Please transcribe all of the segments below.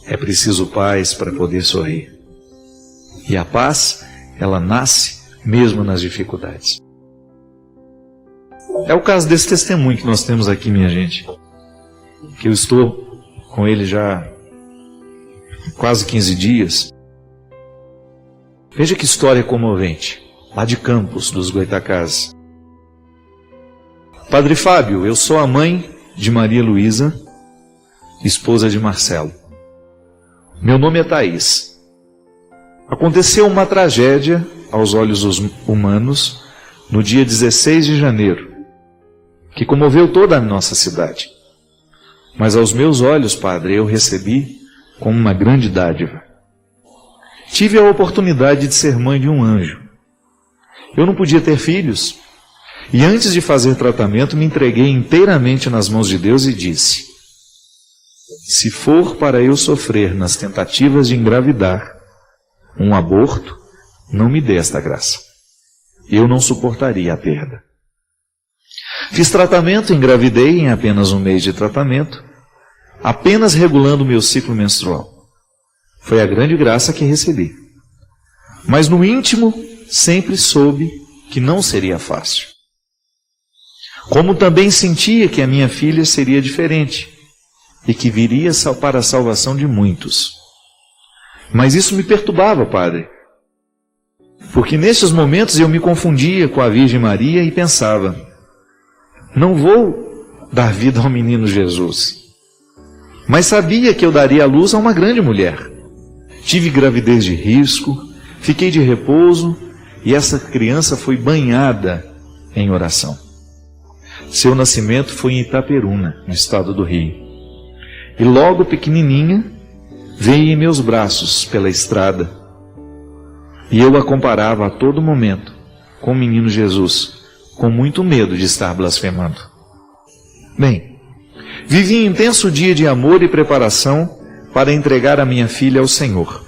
É preciso paz para poder sorrir. E a paz, ela nasce mesmo nas dificuldades. É o caso desse testemunho que nós temos aqui, minha gente. Que eu estou com ele já quase 15 dias. Veja que história comovente, lá de Campos, dos Goitacazes. Padre Fábio, eu sou a mãe de Maria Luísa, esposa de Marcelo. Meu nome é Thaís. Aconteceu uma tragédia aos olhos humanos no dia 16 de janeiro, que comoveu toda a nossa cidade. Mas aos meus olhos, padre, eu recebi como uma grande dádiva. Tive a oportunidade de ser mãe de um anjo. Eu não podia ter filhos, e antes de fazer tratamento me entreguei inteiramente nas mãos de Deus e disse: se for para eu sofrer nas tentativas de engravidar um aborto, não me dê esta graça. Eu não suportaria a perda. Fiz tratamento, engravidei em apenas um mês de tratamento, apenas regulando meu ciclo menstrual. Foi a grande graça que recebi. Mas no íntimo, sempre soube que não seria fácil. Como também sentia que a minha filha seria diferente e que viria para a salvação de muitos. Mas isso me perturbava, padre, porque nesses momentos eu me confundia com a Virgem Maria e pensava: não vou dar vida ao menino Jesus. Mas sabia que eu daria à luz a uma grande mulher. Tive gravidez de risco, fiquei de repouso e essa criança foi banhada em oração. Seu nascimento foi em Itaperuna, no estado do Rio. E logo pequenininha, veio em meus braços pela estrada. E eu a comparava a todo momento com o menino Jesus, com muito medo de estar blasfemando. Bem, vivi um intenso dia de amor e preparação para entregar a minha filha ao Senhor.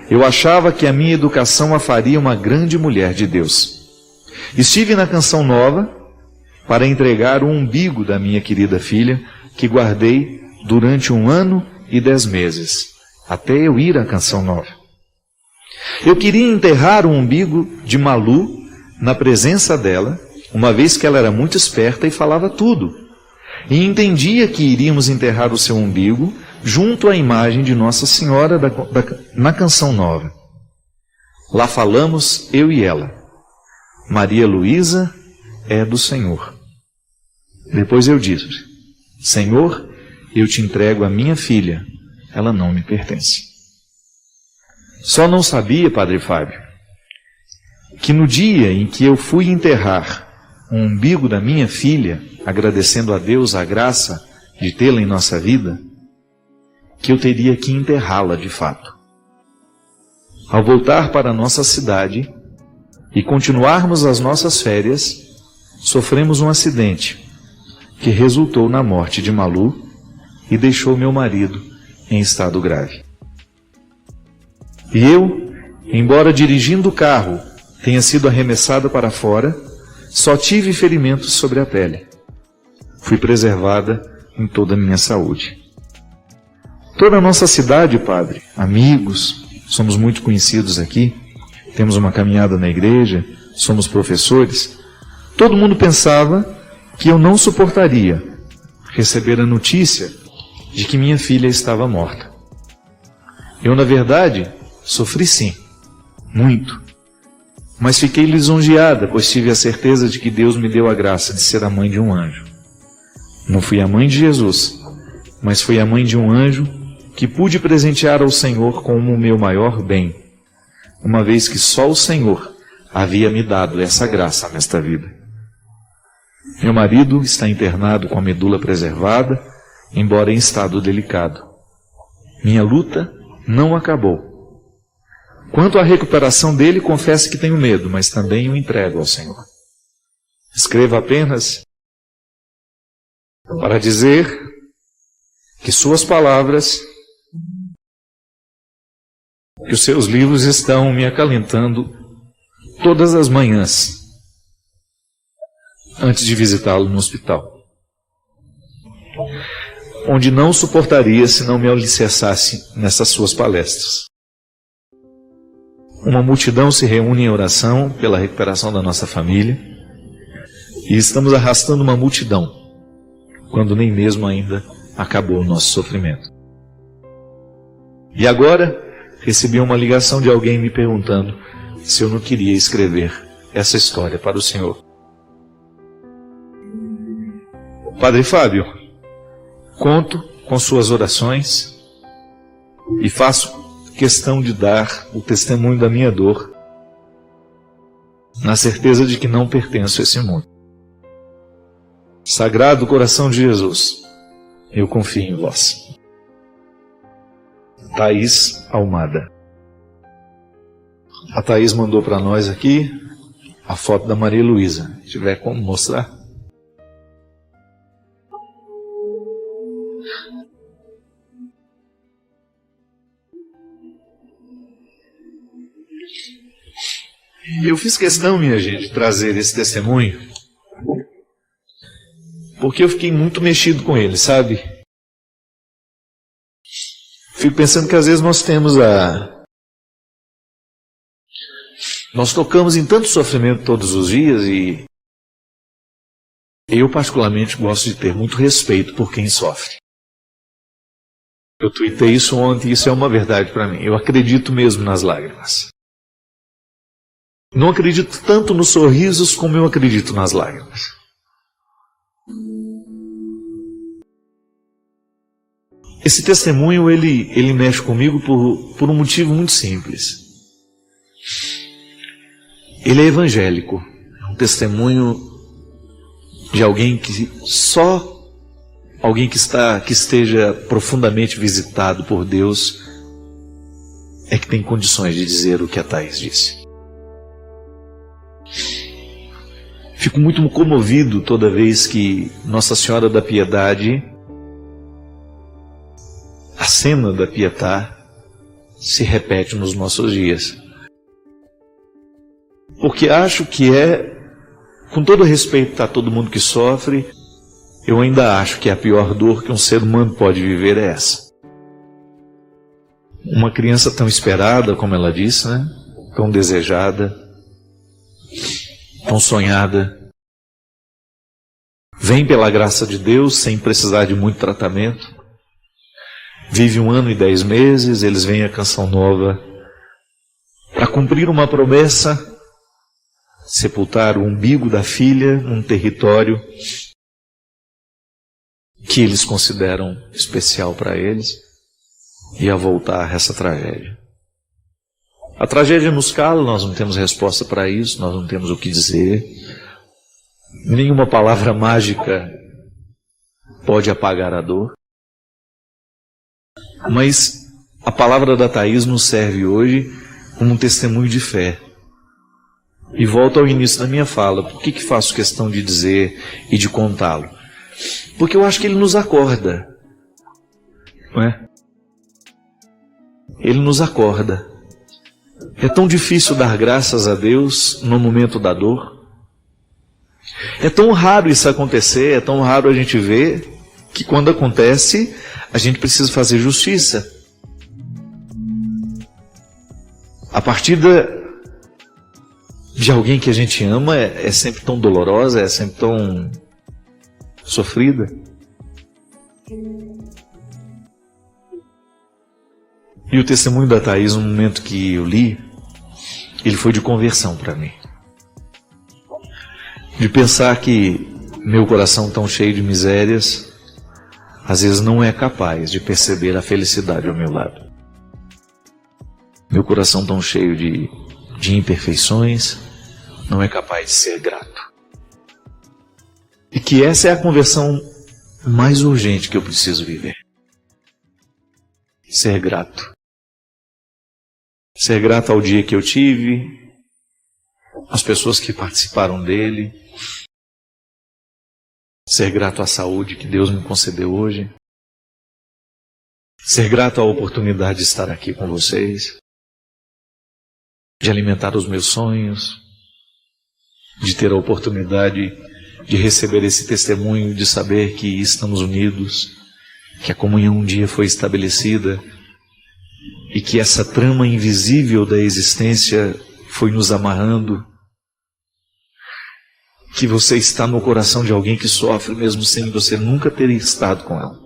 Eu achava que a minha educação a faria uma grande mulher de Deus. Estive na Canção Nova para entregar o umbigo da minha querida filha, que guardei durante 1 ano e 10 meses, até eu ir à Canção Nova. Eu queria enterrar o umbigo de Malu na presença dela, uma vez que ela era muito esperta e falava tudo. E entendia que iríamos enterrar o seu umbigo junto à imagem de Nossa Senhora na Canção Nova. Lá falamos, eu e ela: Maria Luísa é do Senhor. Depois eu disse: Senhor, eu te entrego a minha filha, ela não me pertence. Só não sabia, Padre Fábio, que no dia em que eu fui enterrar o umbigo da minha filha, agradecendo a Deus a graça de tê-la em nossa vida, que eu teria que enterrá-la de fato. Ao voltar para a nossa cidade e continuarmos as nossas férias, sofremos um acidente que resultou na morte de Malu e deixou meu marido em estado grave. E eu, embora dirigindo o carro tenha sido arremessado para fora, só tive ferimentos sobre a pele. Fui preservada em toda a minha saúde. Toda a nossa cidade, padre, amigos, somos muito conhecidos aqui, temos uma caminhada na igreja, somos professores. Todo mundo pensava que eu não suportaria receber a notícia de que minha filha estava morta. Eu, na verdade, sofri sim, muito. Mas fiquei lisonjeada, pois tive a certeza de que Deus me deu a graça de ser a mãe de um anjo. Não fui a mãe de Jesus, mas fui a mãe de um anjo que pude presentear ao Senhor como o meu maior bem, uma vez que só o Senhor havia me dado essa graça nesta vida. Meu marido está internado com a medula preservada, embora em estado delicado. Minha luta não acabou. Quanto à recuperação dele, confesso que tenho medo, mas também o entrego ao Senhor. Escrevo apenas para dizer que suas palavras, que os seus livros estão me acalentando todas as manhãs, antes de visitá-lo no hospital. onde não suportaria se não me alicerçasse nessas suas palestras. Uma multidão se reúne em oração pela recuperação da nossa família e estamos arrastando uma multidão, quando nem mesmo ainda acabou o nosso sofrimento. E agora recebi uma ligação de alguém me perguntando se eu não queria escrever essa história para o Senhor. Padre Fábio, conto com suas orações e faço questão de dar o testemunho da minha dor, na certeza de que não pertenço a esse mundo. Sagrado coração de Jesus, eu confio em vós. Thaís Almada. A Thaís mandou para nós aqui a foto da Maria Luísa. Se tiver como mostrar. Eu fiz questão, minha gente, de trazer esse testemunho, porque eu fiquei muito mexido com ele, sabe? Fico pensando que às vezes nós tocamos em tanto sofrimento todos os dias e eu particularmente gosto de ter muito respeito por quem sofre. Eu tuitei isso ontem e isso é uma verdade para mim. Eu acredito mesmo nas lágrimas. Não acredito tanto nos sorrisos como eu acredito nas lágrimas. Esse testemunho, ele mexe comigo por um motivo muito simples. Ele é evangélico. É um testemunho de alguém que que esteja profundamente visitado por Deus é que tem condições de dizer o que a Thaís disse. Fico muito comovido toda vez que Nossa Senhora da Piedade, a cena da Pietà, se repete nos nossos dias. Porque acho que com todo respeito a todo mundo que sofre, eu ainda acho que a pior dor que um ser humano pode viver é essa. Uma criança tão esperada, como ela disse, né? Tão desejada, tão sonhada, vem pela graça de Deus sem precisar de muito tratamento, vive 1 ano e 10 meses, eles veem a Canção Nova para cumprir uma promessa, sepultar o umbigo da filha num território que eles consideram especial para eles, e a voltar a essa tragédia. A tragédia nos cala, nós não temos resposta para isso, nós não temos o que dizer. Nenhuma palavra mágica pode apagar a dor. Mas a palavra da Thaís nos serve hoje como um testemunho de fé. E volto ao início da minha fala. Por que faço questão de dizer e de contá-lo? Porque eu acho que ele nos acorda. Não é? Ele nos acorda. É tão difícil dar graças a Deus no momento da dor. É tão raro isso acontecer, é tão raro a gente ver, que quando acontece, a gente precisa fazer justiça. A partida de alguém que a gente ama é sempre tão dolorosa, é sempre tão sofrida. E o testemunho da Thaís, no momento que eu li, ele foi de conversão para mim. De pensar que meu coração tão cheio de misérias, às vezes não é capaz de perceber a felicidade ao meu lado. Meu coração tão cheio de imperfeições, não é capaz de ser grato. E que essa é a conversão mais urgente que eu preciso viver. Ser grato. Ser grato ao dia que eu tive, às pessoas que participaram dele. Ser grato à saúde que Deus me concedeu hoje. Ser grato à oportunidade de estar aqui com vocês. De alimentar os meus sonhos. De ter a oportunidade de receber esse testemunho, de saber que estamos unidos que a comunhão um dia foi estabelecida e que essa trama invisível da existência foi nos amarrando, que você está no coração de alguém que sofre mesmo sem você nunca ter estado com ela,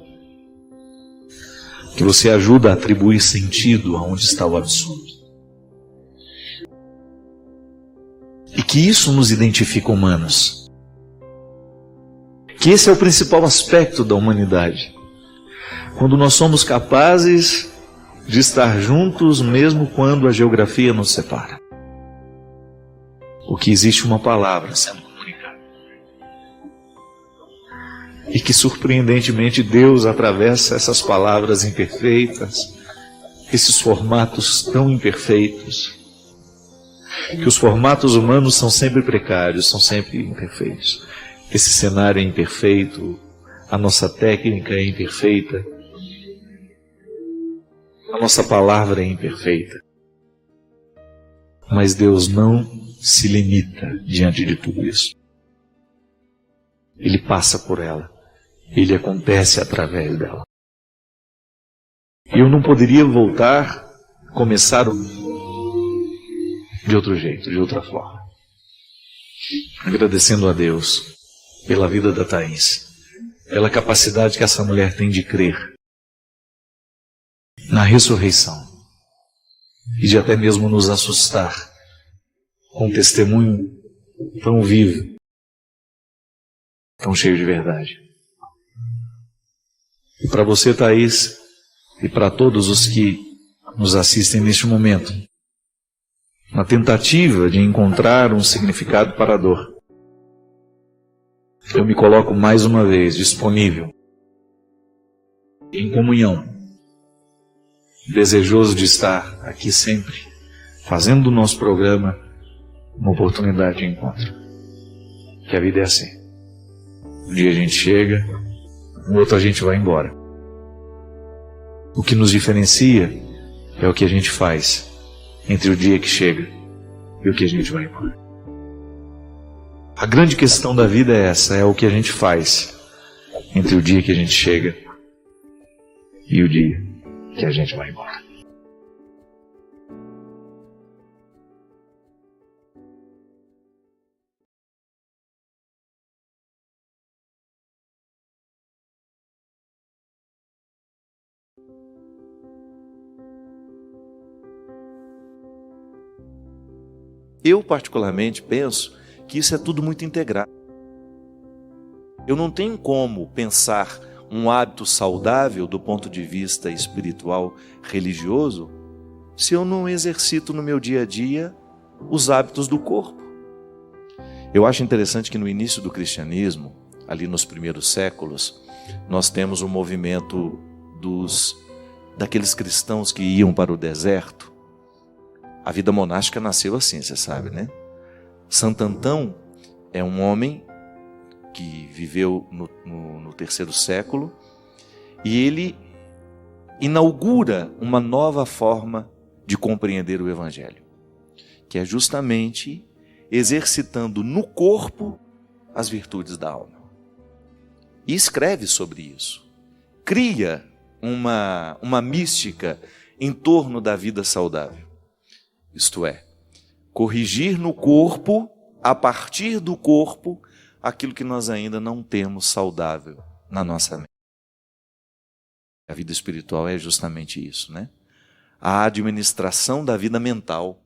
que você ajuda a atribuir sentido aonde está o absurdo, e que isso nos identifica humanos, que esse é o principal aspecto da humanidade, quando nós somos capazes de estar juntos mesmo quando a geografia nos separa, porque existe uma palavra sendo comunicada, e que surpreendentemente Deus atravessa essas palavras imperfeitas, esses formatos tão imperfeitos, que os formatos humanos são sempre precários, são sempre imperfeitos. Esse cenário é imperfeito, a nossa técnica é imperfeita, a nossa palavra é imperfeita. Mas Deus não se limita diante de tudo isso. Ele passa por ela. Ele acontece através dela. E eu não poderia voltar, começar de outro jeito, de outra forma. Agradecendo a Deus pela vida da Thaís, pela capacidade que essa mulher tem de crer na ressurreição e de até mesmo nos assustar com um testemunho tão vivo, tão cheio de verdade. E para você, Thaís, e para todos os que nos assistem neste momento, na tentativa de encontrar um significado para a dor, eu me coloco mais uma vez disponível, em comunhão, desejoso de estar aqui sempre, fazendo do nosso programa uma oportunidade de encontro. Que a vida é assim. Um dia a gente chega, no outro a gente vai embora. O que nos diferencia é o que a gente faz entre o dia que chega e o que a gente vai embora. A grande questão da vida é essa, é o que a gente faz entre o dia que a gente chega e o dia que a gente vai embora. Eu particularmente penso que isso é tudo muito integrado. Eu não tenho como pensar um hábito saudável do ponto de vista espiritual, religioso, se eu não exercito no meu dia a dia os hábitos do corpo. Eu acho interessante que no início do cristianismo, ali nos primeiros séculos, nós temos um movimento daqueles cristãos que iam para o deserto. A vida monástica nasceu assim, você sabe, né? Santo Antão é um homem que viveu no terceiro século e ele inaugura uma nova forma de compreender o Evangelho, que é justamente exercitando no corpo as virtudes da alma. E escreve sobre isso. Cria uma mística em torno da vida saudável. Isto é, corrigir no corpo, a partir do corpo, aquilo que nós ainda não temos saudável na nossa mente. A vida espiritual é justamente isso, né? A administração da vida mental.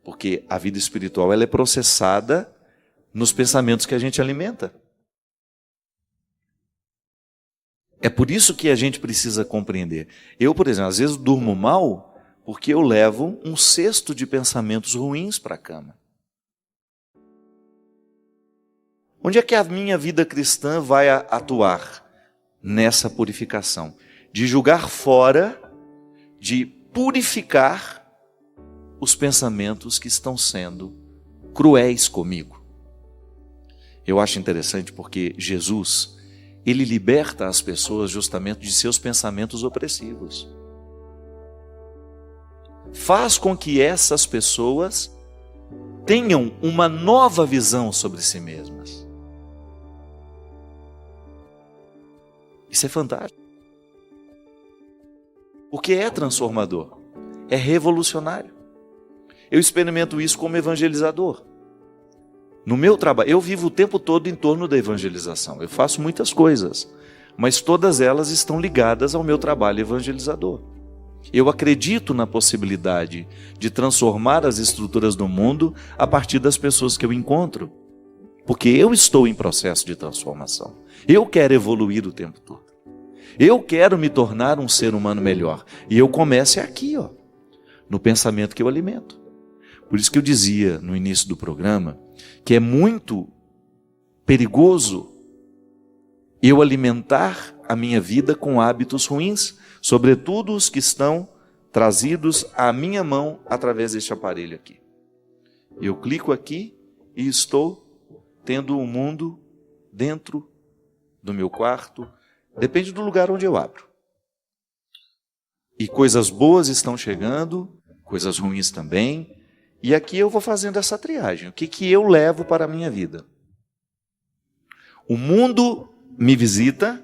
Porque a vida espiritual ela é processada nos pensamentos que a gente alimenta. É por isso que a gente precisa compreender. Eu, por exemplo, às vezes durmo mal porque eu levo um cesto de pensamentos ruins para a cama. Onde é que a minha vida cristã vai atuar? Nessa purificação. De julgar fora, de purificar os pensamentos que estão sendo cruéis comigo. Eu acho interessante porque Jesus, ele liberta as pessoas justamente de seus pensamentos opressivos. Faz com que essas pessoas tenham uma nova visão sobre si mesmas. Isso é fantástico. porque é transformador, é revolucionário. Eu experimento isso como evangelizador. No meu trabalho, eu vivo o tempo todo em torno da evangelização. Eu faço muitas coisas, mas todas elas estão ligadas ao meu trabalho evangelizador. Eu acredito na possibilidade de transformar as estruturas do mundo a partir das pessoas que eu encontro, porque eu estou em processo de transformação. Eu quero evoluir o tempo todo. Eu quero me tornar um ser humano melhor. E eu começo aqui, no pensamento que eu alimento. Por isso que eu dizia no início do programa que é muito perigoso eu alimentar a minha vida com hábitos ruins, sobretudo os que estão trazidos à minha mão através deste aparelho aqui. Eu clico aqui e estou tendo um mundo dentro do meu quarto, depende do lugar onde eu abro. E coisas boas estão chegando, coisas ruins também, e aqui eu vou fazendo essa triagem. O que eu levo para a minha vida? O mundo me visita,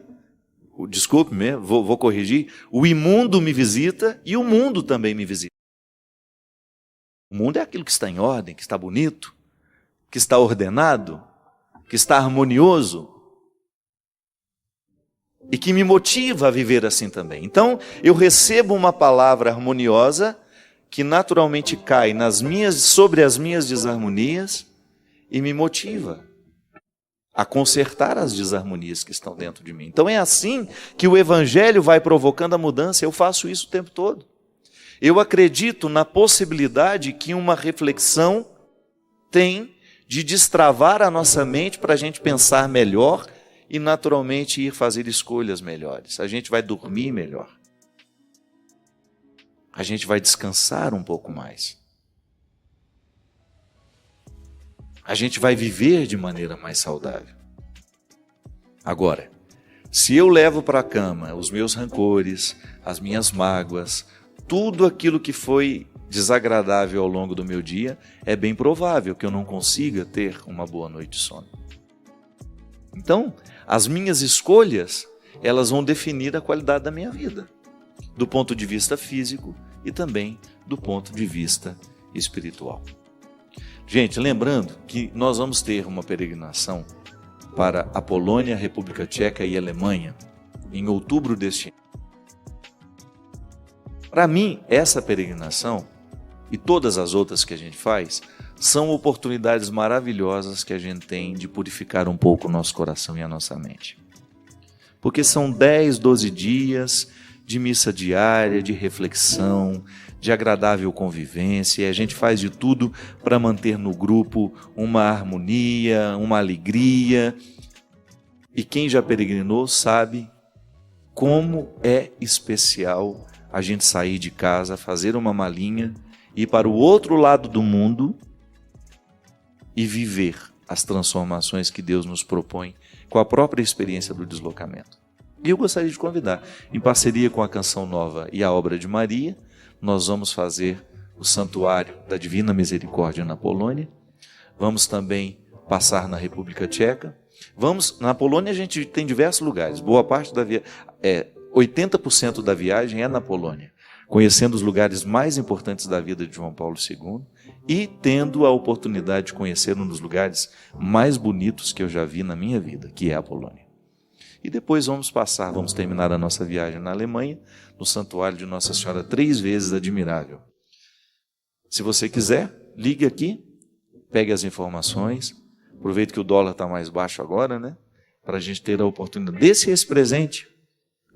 desculpe-me, vou corrigir, o imundo me visita e o mundo também me visita. O mundo é aquilo que está em ordem, que está bonito, que está ordenado, que está harmonioso e que me motiva a viver assim também. Então, eu recebo uma palavra harmoniosa que naturalmente cai sobre as minhas desarmonias e me motiva a consertar as desarmonias que estão dentro de mim. Então é assim que o Evangelho vai provocando a mudança. Eu faço isso o tempo todo. Eu acredito na possibilidade que uma reflexão tem de destravar a nossa mente para a gente pensar melhor e naturalmente ir fazer escolhas melhores. A gente vai dormir melhor. A gente vai descansar um pouco mais. A gente vai viver de maneira mais saudável. Agora, se eu levo para a cama os meus rancores, as minhas mágoas, tudo aquilo que foi desagradável ao longo do meu dia, é bem provável que eu não consiga ter uma boa noite de sono. Então, as minhas escolhas, elas vão definir a qualidade da minha vida, do ponto de vista físico e também do ponto de vista espiritual. Gente, lembrando que nós vamos ter uma peregrinação para a Polônia, República Tcheca e Alemanha em outubro deste ano. Para mim, essa peregrinação e todas as outras que a gente faz são oportunidades maravilhosas que a gente tem de purificar um pouco o nosso coração e a nossa mente. Porque são 10, 12 dias de missa diária, de reflexão, de agradável convivência, e a gente faz de tudo para manter no grupo uma harmonia, uma alegria. E quem já peregrinou sabe como é especial a gente sair de casa, fazer uma malinha, ir para o outro lado do mundo e viver as transformações que Deus nos propõe com a própria experiência do deslocamento. E eu gostaria de convidar, em parceria com a Canção Nova e a Obra de Maria, nós vamos fazer o Santuário da Divina Misericórdia na Polônia, vamos também passar na República Tcheca, na Polônia a gente tem diversos lugares, boa parte da 80% da viagem é na Polônia, conhecendo os lugares mais importantes da vida de João Paulo II e tendo a oportunidade de conhecer um dos lugares mais bonitos que eu já vi na minha vida, que é a Polônia. E depois vamos terminar a nossa viagem na Alemanha, no Santuário de Nossa Senhora, 3 vezes admirável. Se você quiser, ligue aqui, pegue as informações, aproveite que o dólar está mais baixo agora, né? Para a gente ter a oportunidade, desse esse presente,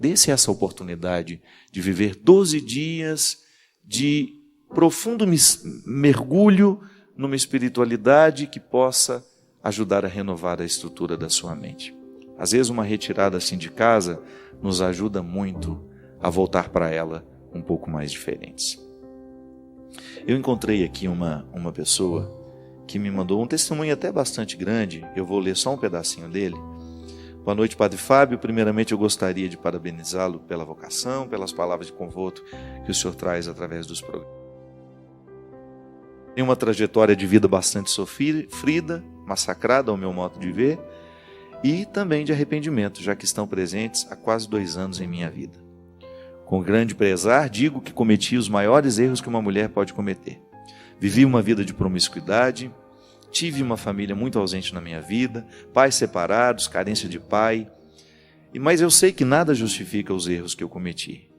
desse essa oportunidade de viver 12 dias de profundo mergulho numa espiritualidade que possa ajudar a renovar a estrutura da sua mente. Às vezes uma retirada assim de casa nos ajuda muito a voltar para ela um pouco mais diferentes. Eu encontrei aqui uma pessoa que me mandou um testemunho até bastante grande, eu vou ler só um pedacinho dele. Boa noite, Padre Fábio. Primeiramente eu gostaria de parabenizá-lo pela vocação, pelas palavras de conforto que o senhor traz através dos programas. Tem uma trajetória de vida bastante sofrida, massacrada ao meu modo de ver, e também de arrependimento, já que estão presentes há quase 2 anos em minha vida. Com grande pesar, digo que cometi os maiores erros que uma mulher pode cometer. Vivi uma vida de promiscuidade, tive uma família muito ausente na minha vida, pais separados, carência de pai. Mas eu sei que nada justifica os erros que eu cometi.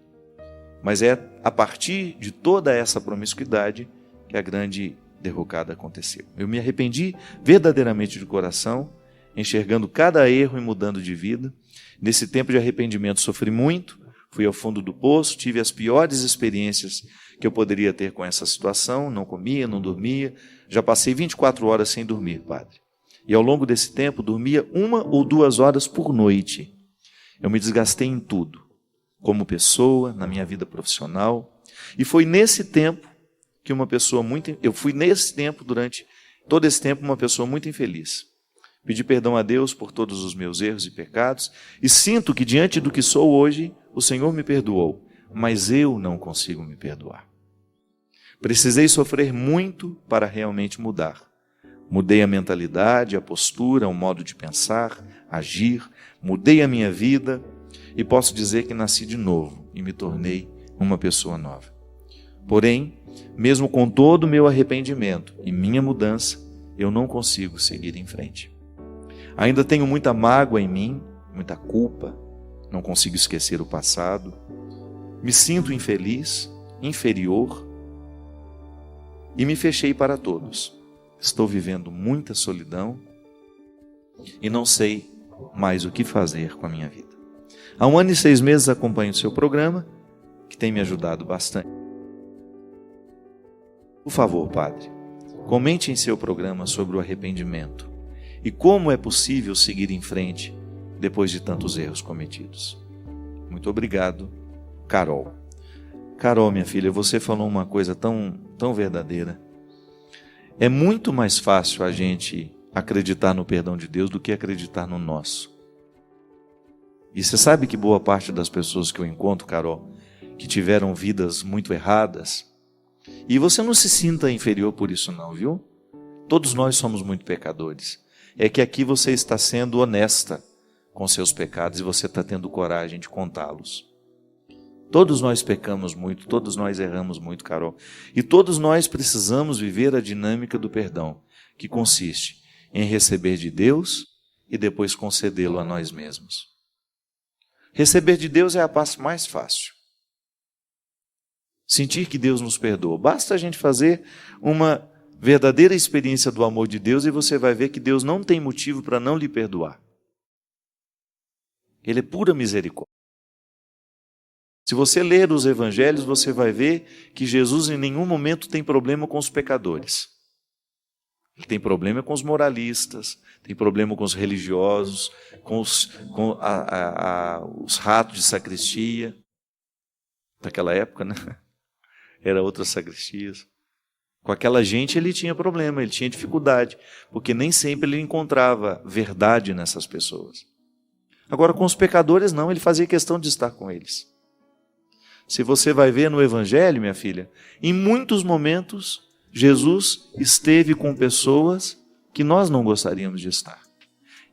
Mas é a partir de toda essa promiscuidade que a grande derrocada aconteceu. Eu me arrependi verdadeiramente de coração, enxergando cada erro e mudando de vida. Nesse tempo de arrependimento sofri muito, fui ao fundo do poço, tive as piores experiências que eu poderia ter com essa situação, não comia, não dormia, já passei 24 horas sem dormir, padre. E ao longo desse tempo dormia 1 ou 2 horas por noite. Eu me desgastei em tudo, como pessoa, na minha vida profissional, e foi nesse tempo que durante todo esse tempo, uma pessoa muito infeliz. Pedi perdão a Deus por todos os meus erros e pecados, e sinto que diante do que sou hoje, o Senhor me perdoou, mas eu não consigo me perdoar. Precisei sofrer muito para realmente mudar. Mudei a mentalidade, a postura, o modo de pensar, agir, mudei a minha vida e posso dizer que nasci de novo e me tornei uma pessoa nova. Porém, mesmo com todo o meu arrependimento e minha mudança, eu não consigo seguir em frente. Ainda tenho muita mágoa em mim, muita culpa, não consigo esquecer o passado, me sinto infeliz, inferior e me fechei para todos. Estou vivendo muita solidão e não sei mais o que fazer com a minha vida. Há 1 ano e 6 meses acompanho o seu programa, que tem me ajudado bastante. Por favor, padre, comente em seu programa sobre o arrependimento e como é possível seguir em frente depois de tantos erros cometidos. Muito obrigado, Carol. Carol, minha filha, você falou uma coisa tão verdadeira. É muito mais fácil a gente acreditar no perdão de Deus do que acreditar no nosso. E você sabe que boa parte das pessoas que eu encontro, Carol, que tiveram vidas muito erradas, e você não se sinta inferior por isso não, viu? Todos nós somos muito pecadores. É que aqui você está sendo honesta com seus pecados e você está tendo coragem de contá-los. Todos nós pecamos muito, todos nós erramos muito, Carol. E todos nós precisamos viver a dinâmica do perdão, que consiste em receber de Deus e depois concedê-lo a nós mesmos. Receber de Deus é a parte mais fácil. Sentir que Deus nos perdoa. Basta a gente fazer uma verdadeira experiência do amor de Deus e você vai ver que Deus não tem motivo para não lhe perdoar. Ele é pura misericórdia. Se você ler os evangelhos, você vai ver que Jesus em nenhum momento tem problema com os pecadores. Ele tem problema com os moralistas, tem problema com os religiosos, com os ratos de sacristia. Naquela época, né? Era outras sacristias. Com aquela gente ele tinha problema, ele tinha dificuldade, porque nem sempre ele encontrava verdade nessas pessoas. Agora com os pecadores não, ele fazia questão de estar com eles. Se você vai ver no Evangelho, minha filha, em muitos momentos, Jesus esteve com pessoas que nós não gostaríamos de estar.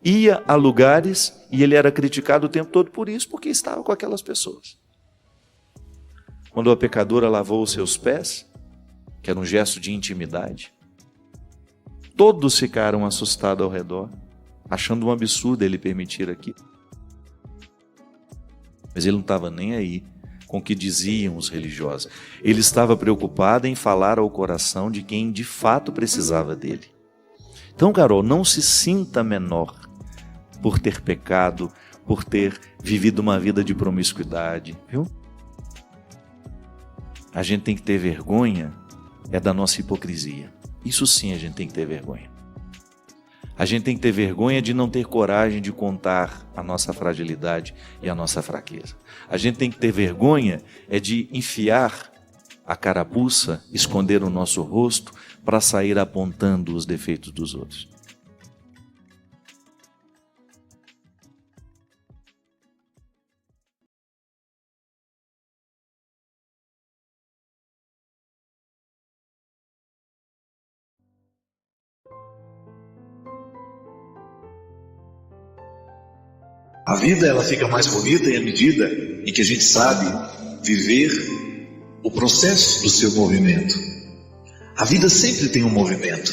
Ia a lugares e ele era criticado o tempo todo por isso, porque estava com aquelas pessoas. Quando a pecadora lavou os seus pés, que era um gesto de intimidade, todos ficaram assustados ao redor, achando um absurdo ele permitir aquilo. Mas ele não estava nem aí com o que diziam os religiosos. Ele estava preocupado em falar ao coração de quem de fato precisava dele. Então, Carol, não se sinta menor por ter pecado, por ter vivido uma vida de promiscuidade, viu? A gente tem que ter vergonha da nossa hipocrisia. Isso sim a gente tem que ter vergonha. A gente tem que ter vergonha de não ter coragem de contar a nossa fragilidade e a nossa fraqueza. A gente tem que ter vergonha de enfiar a carapuça, esconder o nosso rosto para sair apontando os defeitos dos outros. A vida ela fica mais bonita à medida em que a gente sabe viver o processo do seu movimento. A vida sempre tem um movimento.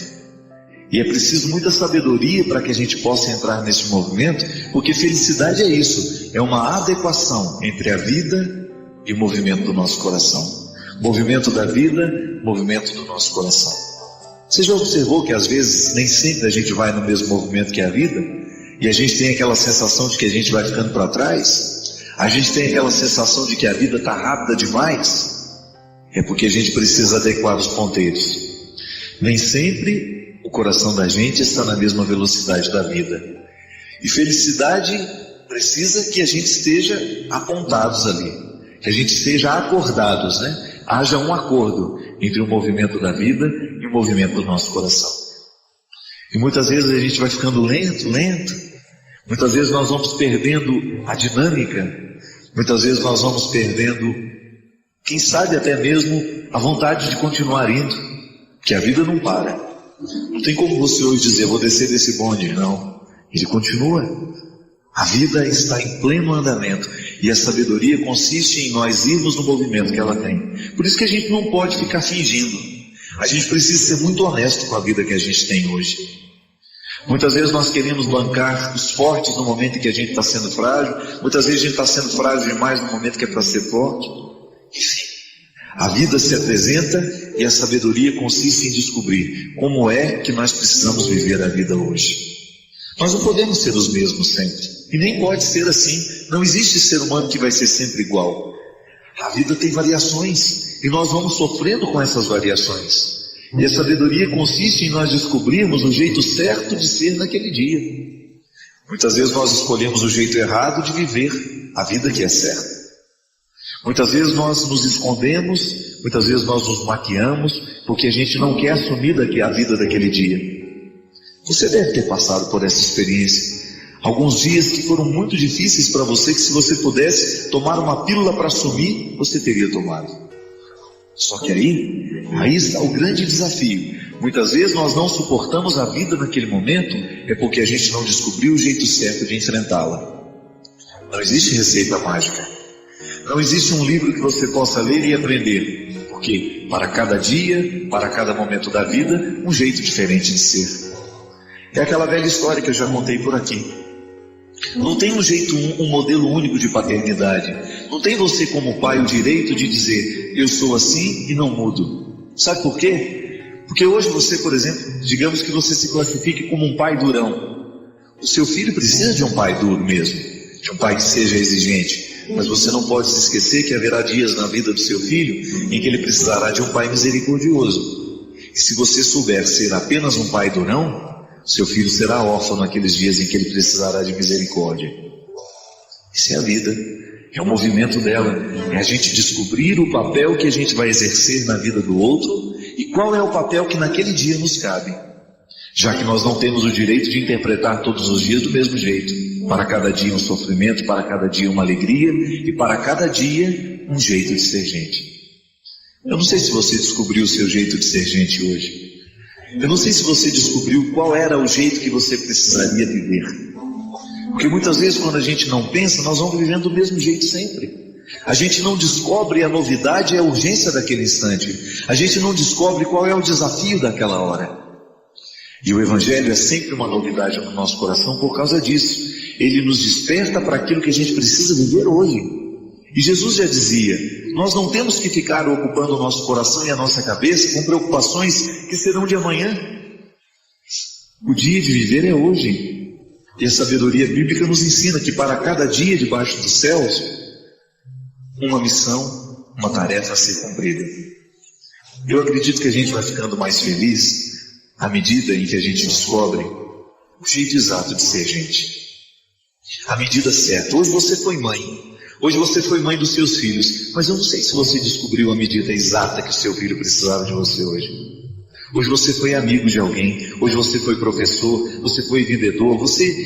E é preciso muita sabedoria para que a gente possa entrar nesse movimento, porque felicidade é isso, é uma adequação entre a vida e o movimento do nosso coração. Movimento da vida, movimento do nosso coração. Você já observou que às vezes nem sempre a gente vai no mesmo movimento que a vida? E a gente tem aquela sensação de que a gente vai ficando para trás? A gente tem aquela sensação de que a vida está rápida demais? É porque a gente precisa adequar os ponteiros. Nem sempre o coração da gente está na mesma velocidade da vida. E felicidade precisa que a gente esteja apontados ali, que a gente esteja acordados, né? Haja um acordo entre o movimento da vida e o movimento do nosso coração. E muitas vezes a gente vai ficando lento. Muitas vezes nós vamos perdendo a dinâmica. Muitas vezes nós vamos perdendo, quem sabe até mesmo, a vontade de continuar indo. Porque a vida não para. Não tem como você hoje dizer, vou descer desse bonde. Não. Ele continua. A vida está em pleno andamento. E a sabedoria consiste em nós irmos no movimento que ela tem. Por isso que a gente não pode ficar fingindo. A gente precisa ser muito honesto com a vida que a gente tem hoje. Muitas vezes nós queremos bancar os fortes no momento em que a gente está sendo frágil. Muitas vezes a gente está sendo frágil demais no momento que é para ser forte. Enfim, a vida se apresenta e a sabedoria consiste em descobrir como é que nós precisamos viver a vida hoje. Nós não podemos ser os mesmos sempre. E nem pode ser assim. Não existe ser humano que vai ser sempre igual. A vida tem variações. E nós vamos sofrendo com essas variações. E a sabedoria consiste em nós descobrirmos o jeito certo de ser naquele dia. Muitas vezes nós escolhemos o jeito errado de viver a vida que é certa. Muitas vezes nós nos escondemos, muitas vezes nós nos maquiamos, porque a gente não quer assumir a vida daquele dia. Você deve ter passado por essa experiência. Alguns dias que foram muito difíceis para você, que se você pudesse tomar uma pílula para assumir, você teria tomado. Só que aí está o grande desafio. Muitas vezes nós não suportamos a vida naquele momento, é porque a gente não descobriu o jeito certo de enfrentá-la. Não existe receita mágica. Não existe um livro que você possa ler e aprender. Porque para cada dia, para cada momento da vida, um jeito diferente de ser. É aquela velha história que eu já contei por aqui. Não tem um modelo único de paternidade. Não tem você como pai o direito de dizer, eu sou assim e não mudo. Sabe por quê? Porque hoje você, por exemplo, digamos que você se classifique como um pai durão. O seu filho precisa de um pai duro mesmo, de um pai que seja exigente. Mas você não pode se esquecer que haverá dias na vida do seu filho em que ele precisará de um pai misericordioso. E se você souber ser apenas um pai durão, seu filho será órfão naqueles dias em que ele precisará de misericórdia. Isso é a vida, é o movimento dela, é a gente descobrir o papel que a gente vai exercer na vida do outro e qual é o papel que naquele dia nos cabe, já que nós não temos o direito de interpretar todos os dias do mesmo jeito. Para cada dia um sofrimento, para cada dia uma alegria e para cada dia um jeito de ser gente. Eu não sei se você descobriu o seu jeito de ser gente hoje. Eu não sei se você descobriu qual era o jeito que você precisaria viver. Porque muitas vezes quando a gente não pensa, nós vamos vivendo do mesmo jeito sempre. A gente não descobre a novidade e a urgência daquele instante. A gente não descobre qual é o desafio daquela hora. E o Evangelho é sempre uma novidade no nosso coração por causa disso. Ele nos desperta para aquilo que a gente precisa viver hoje. E Jesus já dizia, nós não temos que ficar ocupando o nosso coração e a nossa cabeça com preocupações que serão de amanhã. O dia de viver é hoje. E a sabedoria bíblica nos ensina que para cada dia debaixo dos céus, uma missão, uma tarefa a ser cumprida. Eu acredito que a gente vai ficando mais feliz à medida em que a gente descobre o jeito exato de ser gente. A medida certa. Hoje você foi mãe. Hoje você foi mãe dos seus filhos. Mas eu não sei se você descobriu a medida exata que o seu filho precisava de você hoje. Hoje você foi amigo de alguém. Hoje você foi professor. Você foi vendedor.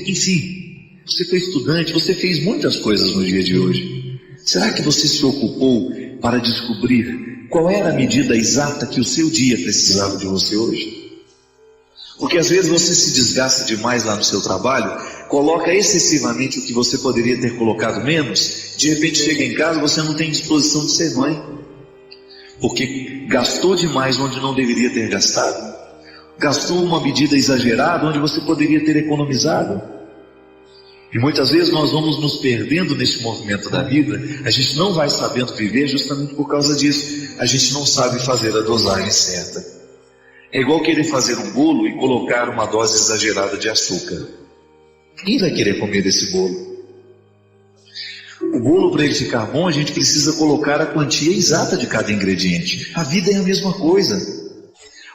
Enfim, você foi estudante. Você fez muitas coisas no dia de hoje. Será que você se ocupou para descobrir qual era a medida exata que o seu dia precisava de você hoje? Porque às vezes você se desgasta demais lá no seu trabalho, coloca excessivamente o que você poderia ter colocado menos, de repente chega em casa, você não tem disposição de ser mãe, porque gastou demais onde não deveria ter gastado, gastou uma medida exagerada onde você poderia ter economizado. E muitas vezes nós vamos nos perdendo nesse movimento da vida, a gente não vai sabendo viver justamente por causa disso, a gente não sabe fazer a dosagem certa. É igual querer fazer um bolo e colocar uma dose exagerada de açúcar. Quem vai querer comer desse bolo? O bolo, para ele ficar bom, a gente precisa colocar a quantia exata de cada ingrediente. A vida é a mesma coisa.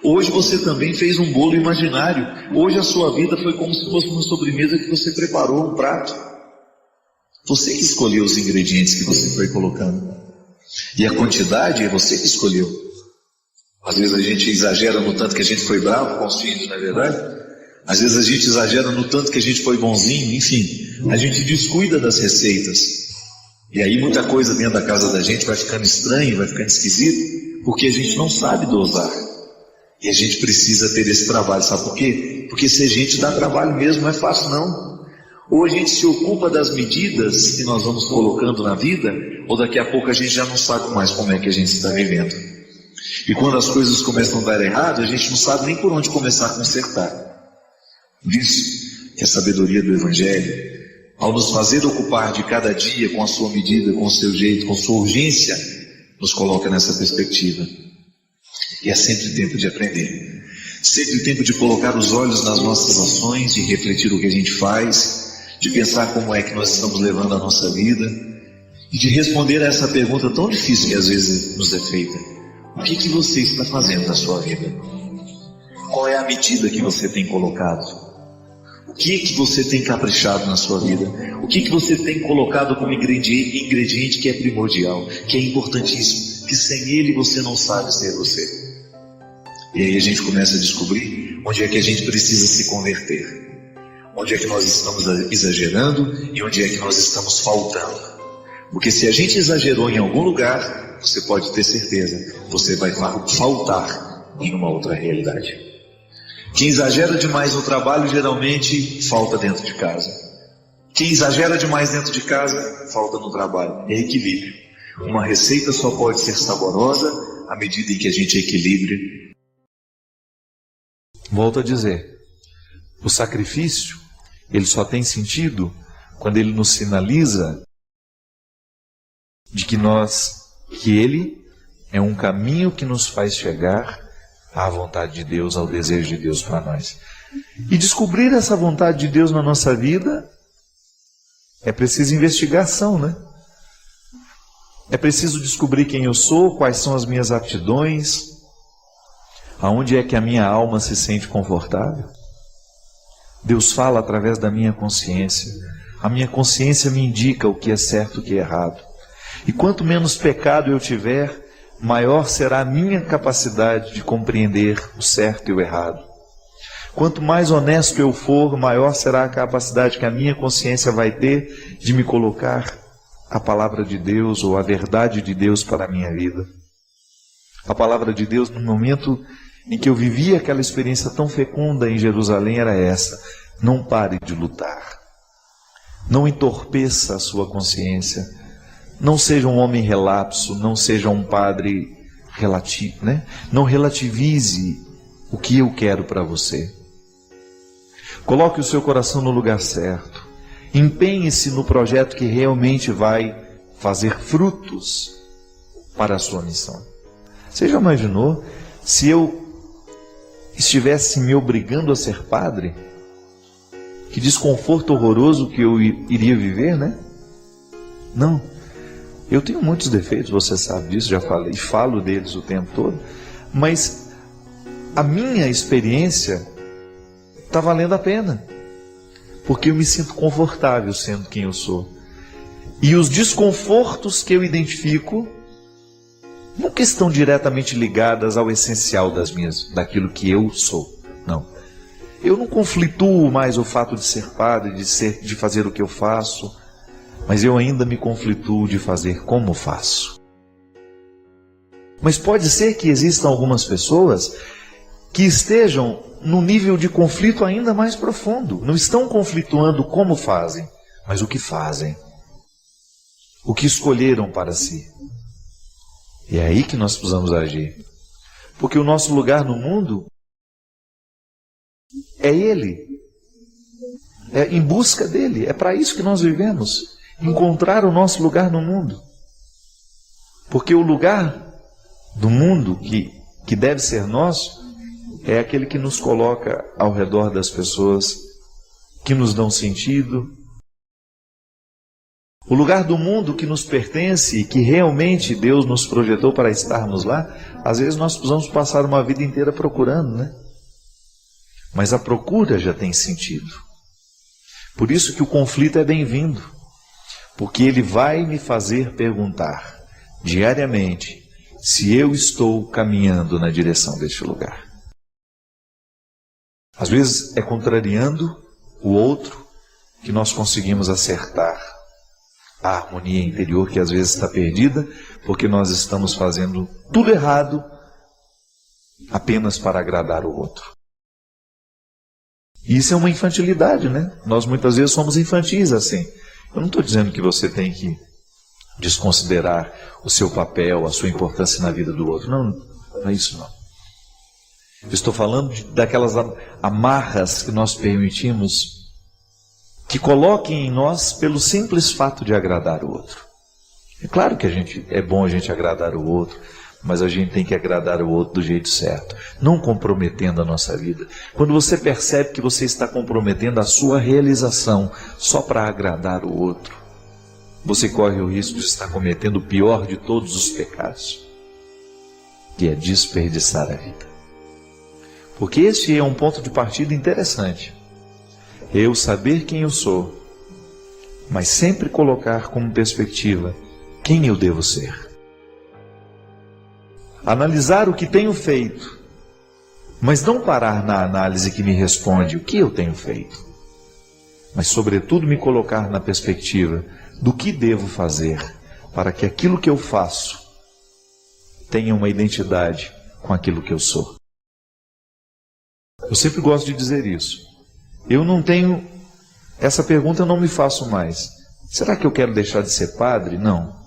Hoje você também fez um bolo imaginário. Hoje a sua vida foi como se fosse uma sobremesa que você preparou, um prato. Você que escolheu os ingredientes que você foi colocando. E a quantidade é você que escolheu. Às vezes a gente exagera no tanto que a gente foi bravo com os filhos, não é verdade? Às vezes a gente exagera no tanto que a gente foi bonzinho, enfim. A gente descuida das receitas. E aí muita coisa dentro da casa da gente vai ficando estranha, vai ficando esquisito, porque a gente não sabe dosar. E a gente precisa ter esse trabalho, sabe por quê? Porque ser gente dá trabalho mesmo, não é fácil não. Ou a gente se ocupa das medidas que nós vamos colocando na vida, ou daqui a pouco a gente já não sabe mais como é que a gente está vivendo. E quando as coisas começam a dar errado, a gente não sabe nem por onde começar a consertar. Por isso que a sabedoria do Evangelho, ao nos fazer ocupar de cada dia com a sua medida, com o seu jeito, com sua urgência, nos coloca nessa perspectiva. E é sempre tempo de aprender. Sempre tempo de colocar os olhos nas nossas ações, de refletir o que a gente faz, de pensar como é que nós estamos levando a nossa vida, e de responder a essa pergunta tão difícil que às vezes nos é feita. O que você está fazendo na sua vida? Qual é a medida que você tem colocado? O que você tem caprichado na sua vida? O que você tem colocado como ingrediente que é primordial, que é importantíssimo, que sem ele você não sabe ser você? E aí a gente começa a descobrir onde é que a gente precisa se converter, onde é que nós estamos exagerando e onde é que nós estamos faltando. Porque se a gente exagerou em algum lugar, você pode ter certeza, você vai faltar em uma outra realidade. Quem exagera demais no trabalho geralmente falta dentro de casa. Quem exagera demais dentro de casa falta no trabalho. É equilíbrio. Uma receita só pode ser saborosa à medida em que a gente equilibre. Volto a dizer, o sacrifício, ele só tem sentido quando ele nos sinaliza de que ele é um caminho que nos faz chegar à vontade de Deus, ao desejo de Deus para nós. E descobrir essa vontade de Deus na nossa vida é preciso investigação, né? É preciso descobrir quem eu sou, quais são as minhas aptidões, aonde é que a minha alma se sente confortável. Deus fala através da minha consciência. A minha consciência me indica o que é certo e o que é errado. E quanto menos pecado eu tiver, maior será a minha capacidade de compreender o certo e o errado. Quanto mais honesto eu for, maior será a capacidade que a minha consciência vai ter de me colocar a palavra de Deus ou a verdade de Deus para a minha vida. A palavra de Deus, no momento em que eu vivi aquela experiência tão fecunda em Jerusalém, era essa: não pare de lutar. Não entorpeça a sua consciência. Não seja um homem relapso, não seja um padre relativo, né? Não relativize o que eu quero para você. Coloque o seu coração no lugar certo. Empenhe-se no projeto que realmente vai fazer frutos para a sua missão. Você já imaginou se eu estivesse me obrigando a ser padre? Que desconforto horroroso que eu iria viver, né? Não. Eu tenho muitos defeitos, você sabe disso, já falei, falo deles o tempo todo, mas a minha experiência está valendo a pena, porque eu me sinto confortável sendo quem eu sou. E os desconfortos que eu identifico nunca estão diretamente ligadas ao essencial daquilo que eu sou, não. Eu não conflituo mais o fato de ser padre, de fazer o que eu faço, mas eu ainda me conflituo de fazer como faço. Mas pode ser que existam algumas pessoas que estejam num nível de conflito ainda mais profundo. Não estão conflituando como fazem, mas o que fazem. O que escolheram para si. E é aí que nós precisamos agir. Porque o nosso lugar no mundo é Ele. É em busca dele. É para isso que nós vivemos. Encontrar o nosso lugar no mundo. Porque o lugar do mundo que deve ser nosso é aquele que nos coloca ao redor das pessoas que nos dão sentido. O lugar do mundo que nos pertence e que realmente Deus nos projetou para estarmos lá, às vezes nós precisamos passar uma vida inteira procurando, né? Mas a procura já tem sentido. Por isso que o conflito é bem-vindo, porque ele vai me fazer perguntar diariamente se eu estou caminhando na direção deste lugar. Às vezes é contrariando o outro que nós conseguimos acertar a harmonia interior que às vezes está perdida, porque nós estamos fazendo tudo errado apenas para agradar o outro. E isso é uma infantilidade, né? Nós muitas vezes somos infantis assim. Eu não estou dizendo que você tem que desconsiderar o seu papel, a sua importância na vida do outro. Não, não é isso não. Eu estou falando daquelas amarras que nós permitimos que coloquem em nós pelo simples fato de agradar o outro. É claro que é bom a gente agradar o outro, mas a gente tem que agradar o outro do jeito certo, não comprometendo a nossa vida. Quando você percebe que você está comprometendo a sua realização só para agradar o outro, você corre o risco de estar cometendo o pior de todos os pecados, que é desperdiçar a vida. Porque esse é um ponto de partida interessante. Eu saber quem eu sou, mas sempre colocar como perspectiva quem eu devo ser. Analisar o que tenho feito, mas não parar na análise que me responde o que eu tenho feito, mas sobretudo me colocar na perspectiva do que devo fazer para que aquilo que eu faço tenha uma identidade com aquilo que eu sou. Eu sempre gosto de dizer isso. Eu não tenho, essa pergunta eu não me faço mais. Será que eu quero deixar de ser padre? Não.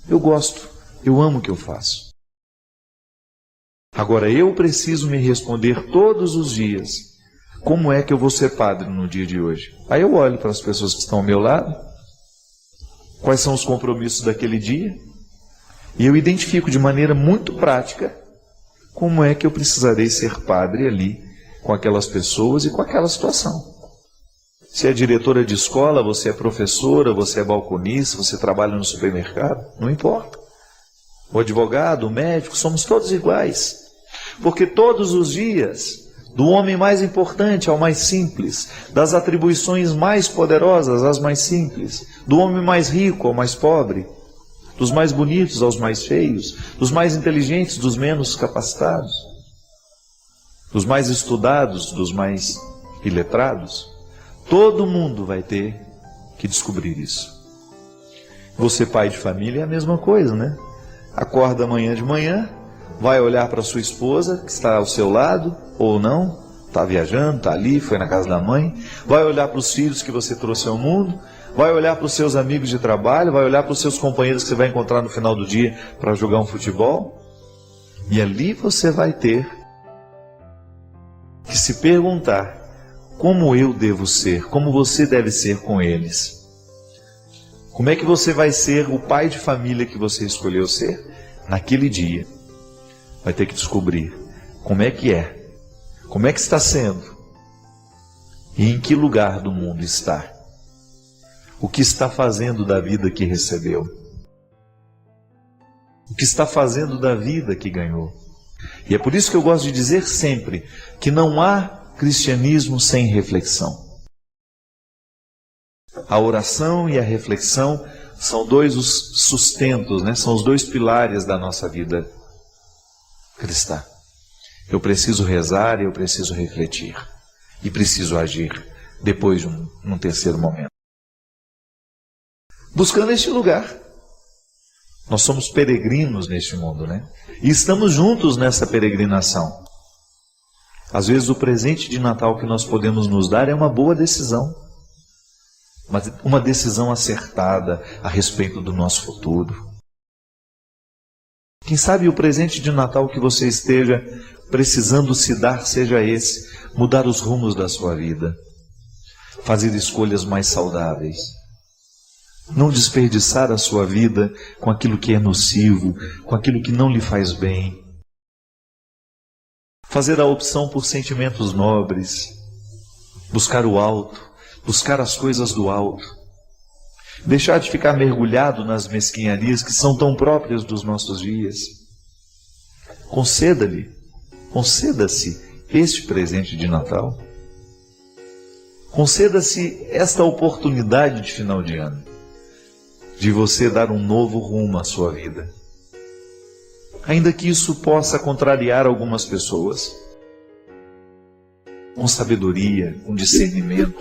Eu gosto, eu amo o que eu faço. Agora eu preciso me responder todos os dias, como é que eu vou ser padre no dia de hoje? Aí eu olho para as pessoas que estão ao meu lado, quais são os compromissos daquele dia, e eu identifico de maneira muito prática como é que eu precisarei ser padre ali, com aquelas pessoas e com aquela situação. Se é diretora de escola, você é professora, você é balconista, você trabalha no supermercado, não importa. O advogado, o médico, somos todos iguais. Porque todos os dias, do homem mais importante ao mais simples, das atribuições mais poderosas às mais simples, do homem mais rico ao mais pobre, dos mais bonitos aos mais feios, dos mais inteligentes dos menos capacitados, dos mais estudados, dos mais iletrados, todo mundo vai ter que descobrir isso. Você, pai de família, é a mesma coisa, né? Acorda amanhã de manhã, vai olhar para sua esposa, que está ao seu lado, ou não, está viajando, está ali, foi na casa da mãe, vai olhar para os filhos que você trouxe ao mundo, vai olhar para os seus amigos de trabalho, vai olhar para os seus companheiros que você vai encontrar no final do dia para jogar um futebol, e ali você vai ter que se perguntar como eu devo ser, como você deve ser com eles. Como é que você vai ser o pai de família que você escolheu ser naquele dia? Vai ter que descobrir como é, como é que está sendo e em que lugar do mundo está. O que está fazendo da vida que recebeu? O que está fazendo da vida que ganhou? E é por isso que eu gosto de dizer sempre que não há cristianismo sem reflexão. A oração e a reflexão são dois os sustentos, né? São os dois pilares da nossa vida cristã. Eu preciso rezar e eu preciso refletir. E preciso agir depois de um terceiro momento. Buscando este lugar. Nós somos peregrinos neste mundo, né? E estamos juntos nessa peregrinação. Às vezes o presente de Natal que nós podemos nos dar é uma boa decisão, mas uma decisão acertada a respeito do nosso futuro. Quem sabe o presente de Natal que você esteja precisando se dar seja esse: mudar os rumos da sua vida, fazer escolhas mais saudáveis, não desperdiçar a sua vida com aquilo que é nocivo, com aquilo que não lhe faz bem, fazer a opção por sentimentos nobres, buscar o alto, buscar as coisas do alto, deixar de ficar mergulhado nas mesquinharias que são tão próprias dos nossos dias. Conceda-se este presente de Natal. Conceda-se esta oportunidade de final de ano, de você dar um novo rumo à sua vida. Ainda que isso possa contrariar algumas pessoas, com sabedoria, com discernimento,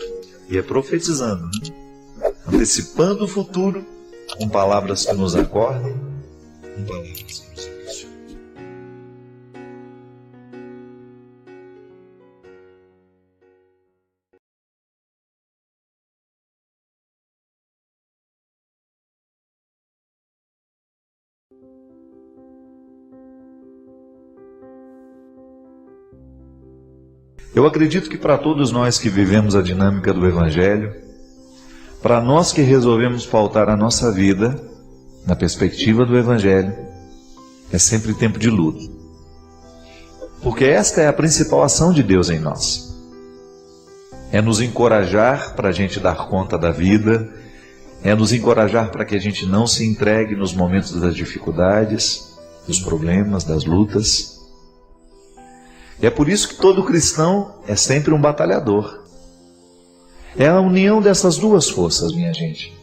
e é profetizando, né? Antecipando o futuro, com palavras que nos acordem, com palavras que nos abençoem. Eu acredito que para todos nós que vivemos a dinâmica do Evangelho, para nós que resolvemos pautar a nossa vida na perspectiva do Evangelho, é sempre tempo de luto. Porque esta é a principal ação de Deus em nós. É nos encorajar para a gente dar conta da vida, é nos encorajar para que a gente não se entregue nos momentos das dificuldades, dos problemas, das lutas. E é por isso que todo cristão é sempre um batalhador. É a união dessas duas forças, minha gente.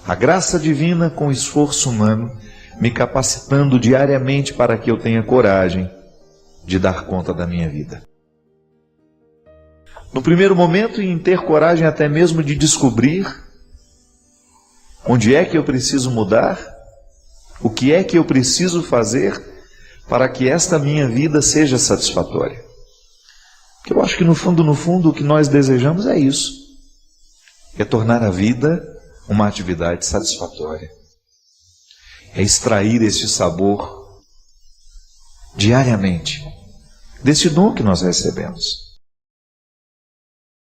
A graça divina com o esforço humano, me capacitando diariamente para que eu tenha coragem de dar conta da minha vida. No primeiro momento, em ter coragem até mesmo de descobrir onde é que eu preciso mudar, o que é que eu preciso fazer para que esta minha vida seja satisfatória. Porque eu acho que no fundo, o que nós desejamos é isso. É tornar a vida uma atividade satisfatória. É extrair este sabor diariamente desse dom que nós recebemos.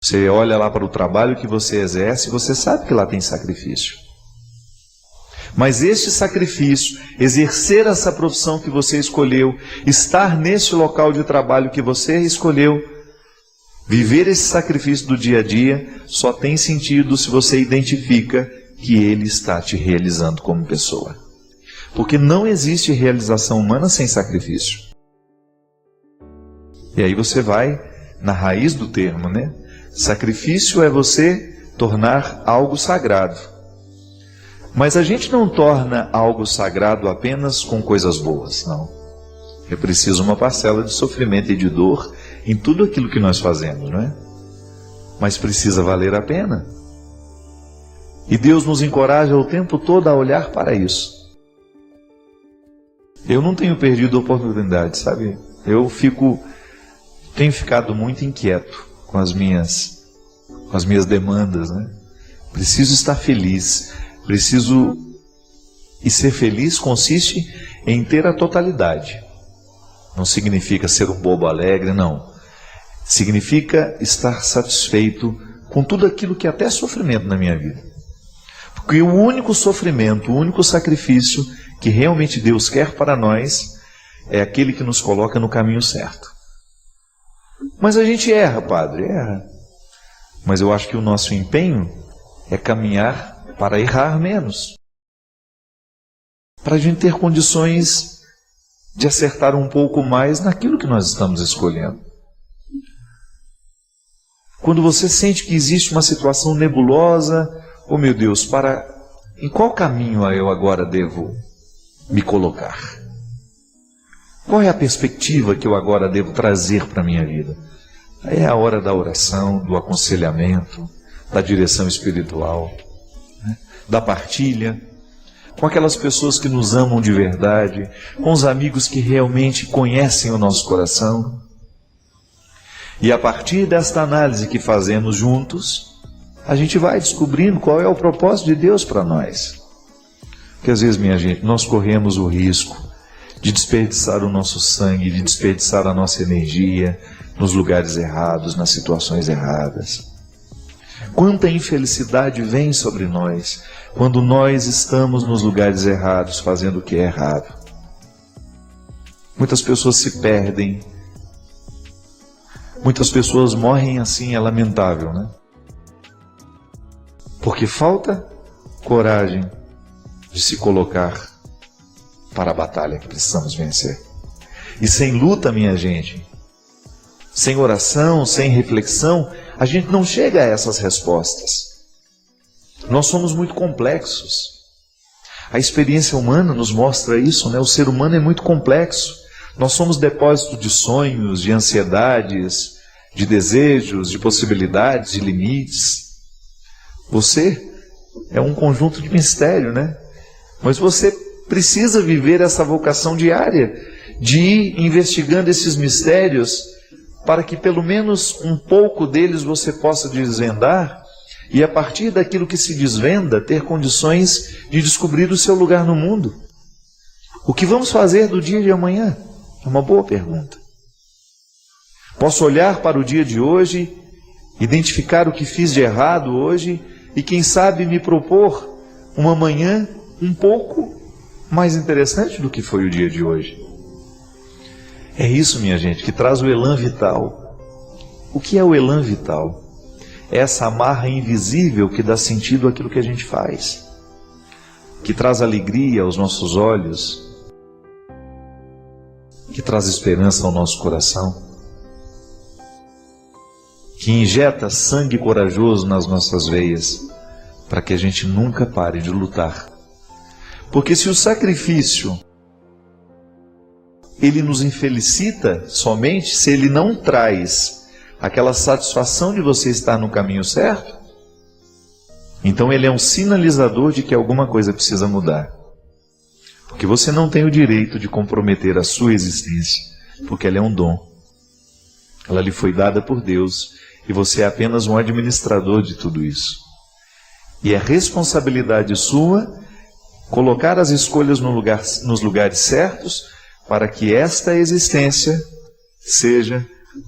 Você olha lá para o trabalho que você exerce, você sabe que lá tem sacrifício. Mas este sacrifício, exercer essa profissão que você escolheu, estar nesse local de trabalho que você escolheu, viver esse sacrifício do dia a dia, só tem sentido se você identifica que ele está te realizando como pessoa. Porque não existe realização humana sem sacrifício. E aí você vai na raiz do termo, né? Sacrifício é você tornar algo sagrado. Mas a gente não torna algo sagrado apenas com coisas boas, não. É preciso uma parcela de sofrimento e de dor em tudo aquilo que nós fazemos, não é? Mas precisa valer a pena. E Deus nos encoraja o tempo todo a olhar para isso. Eu não tenho perdido a oportunidade, sabe? Tenho ficado muito inquieto com as minhas demandas, né? Preciso estar feliz. E ser feliz consiste em ter a totalidade. Não significa ser um bobo alegre, não. Significa estar satisfeito com tudo aquilo que é até sofrimento na minha vida. Porque o único sofrimento, o único sacrifício que realmente Deus quer para nós é aquele que nos coloca no caminho certo. Mas a gente erra, padre, erra. Mas eu acho que o nosso empenho é caminhar para errar menos. Para a gente ter condições de acertar um pouco mais naquilo que nós estamos escolhendo. Quando você sente que existe uma situação nebulosa, oh meu Deus, em qual caminho eu agora devo me colocar? Qual é a perspectiva que eu agora devo trazer para a minha vida? É a hora da oração, do aconselhamento, da direção espiritual, né? Da partilha, com aquelas pessoas que nos amam de verdade, com os amigos que realmente conhecem o nosso coração. E a partir desta análise que fazemos juntos, a gente vai descobrindo qual é o propósito de Deus para nós. Porque às vezes, minha gente, nós corremos o risco de desperdiçar o nosso sangue, de desperdiçar a nossa energia nos lugares errados, nas situações erradas. Quanta infelicidade vem sobre nós quando nós estamos nos lugares errados, fazendo o que é errado. Muitas pessoas se perdem, muitas pessoas morrem assim, é lamentável, né? Porque falta coragem de se colocar para a batalha que precisamos vencer. E sem luta, minha gente, sem oração, sem reflexão, a gente não chega a essas respostas. Nós somos muito complexos. A experiência humana nos mostra isso, né? O ser humano é muito complexo. Nós somos depósito de sonhos, de ansiedades, de desejos, de possibilidades, de limites. Você é um conjunto de mistério, né? Mas você precisa viver essa vocação diária de ir investigando esses mistérios para que pelo menos um pouco deles você possa desvendar e a partir daquilo que se desvenda ter condições de descobrir o seu lugar no mundo. O que vamos fazer do dia de amanhã? É uma boa pergunta. Posso olhar para o dia de hoje, identificar o que fiz de errado hoje e quem sabe me propor uma manhã um pouco mais interessante do que foi o dia de hoje. É isso, minha gente, que traz o elan vital. O que é o elan vital? É essa amarra invisível que dá sentido àquilo que a gente faz, que traz alegria aos nossos olhos, que traz esperança ao nosso coração, que injeta sangue corajoso nas nossas veias, para que a gente nunca pare de lutar. Porque se o sacrifício ele nos infelicita somente se ele não traz aquela satisfação de você estar no caminho certo, então ele é um sinalizador de que alguma coisa precisa mudar. Porque você não tem o direito de comprometer a sua existência, porque ela é um dom. Ela lhe foi dada por Deus e você é apenas um administrador de tudo isso. E é responsabilidade sua colocar as escolhas nos lugares certos para que esta existência seja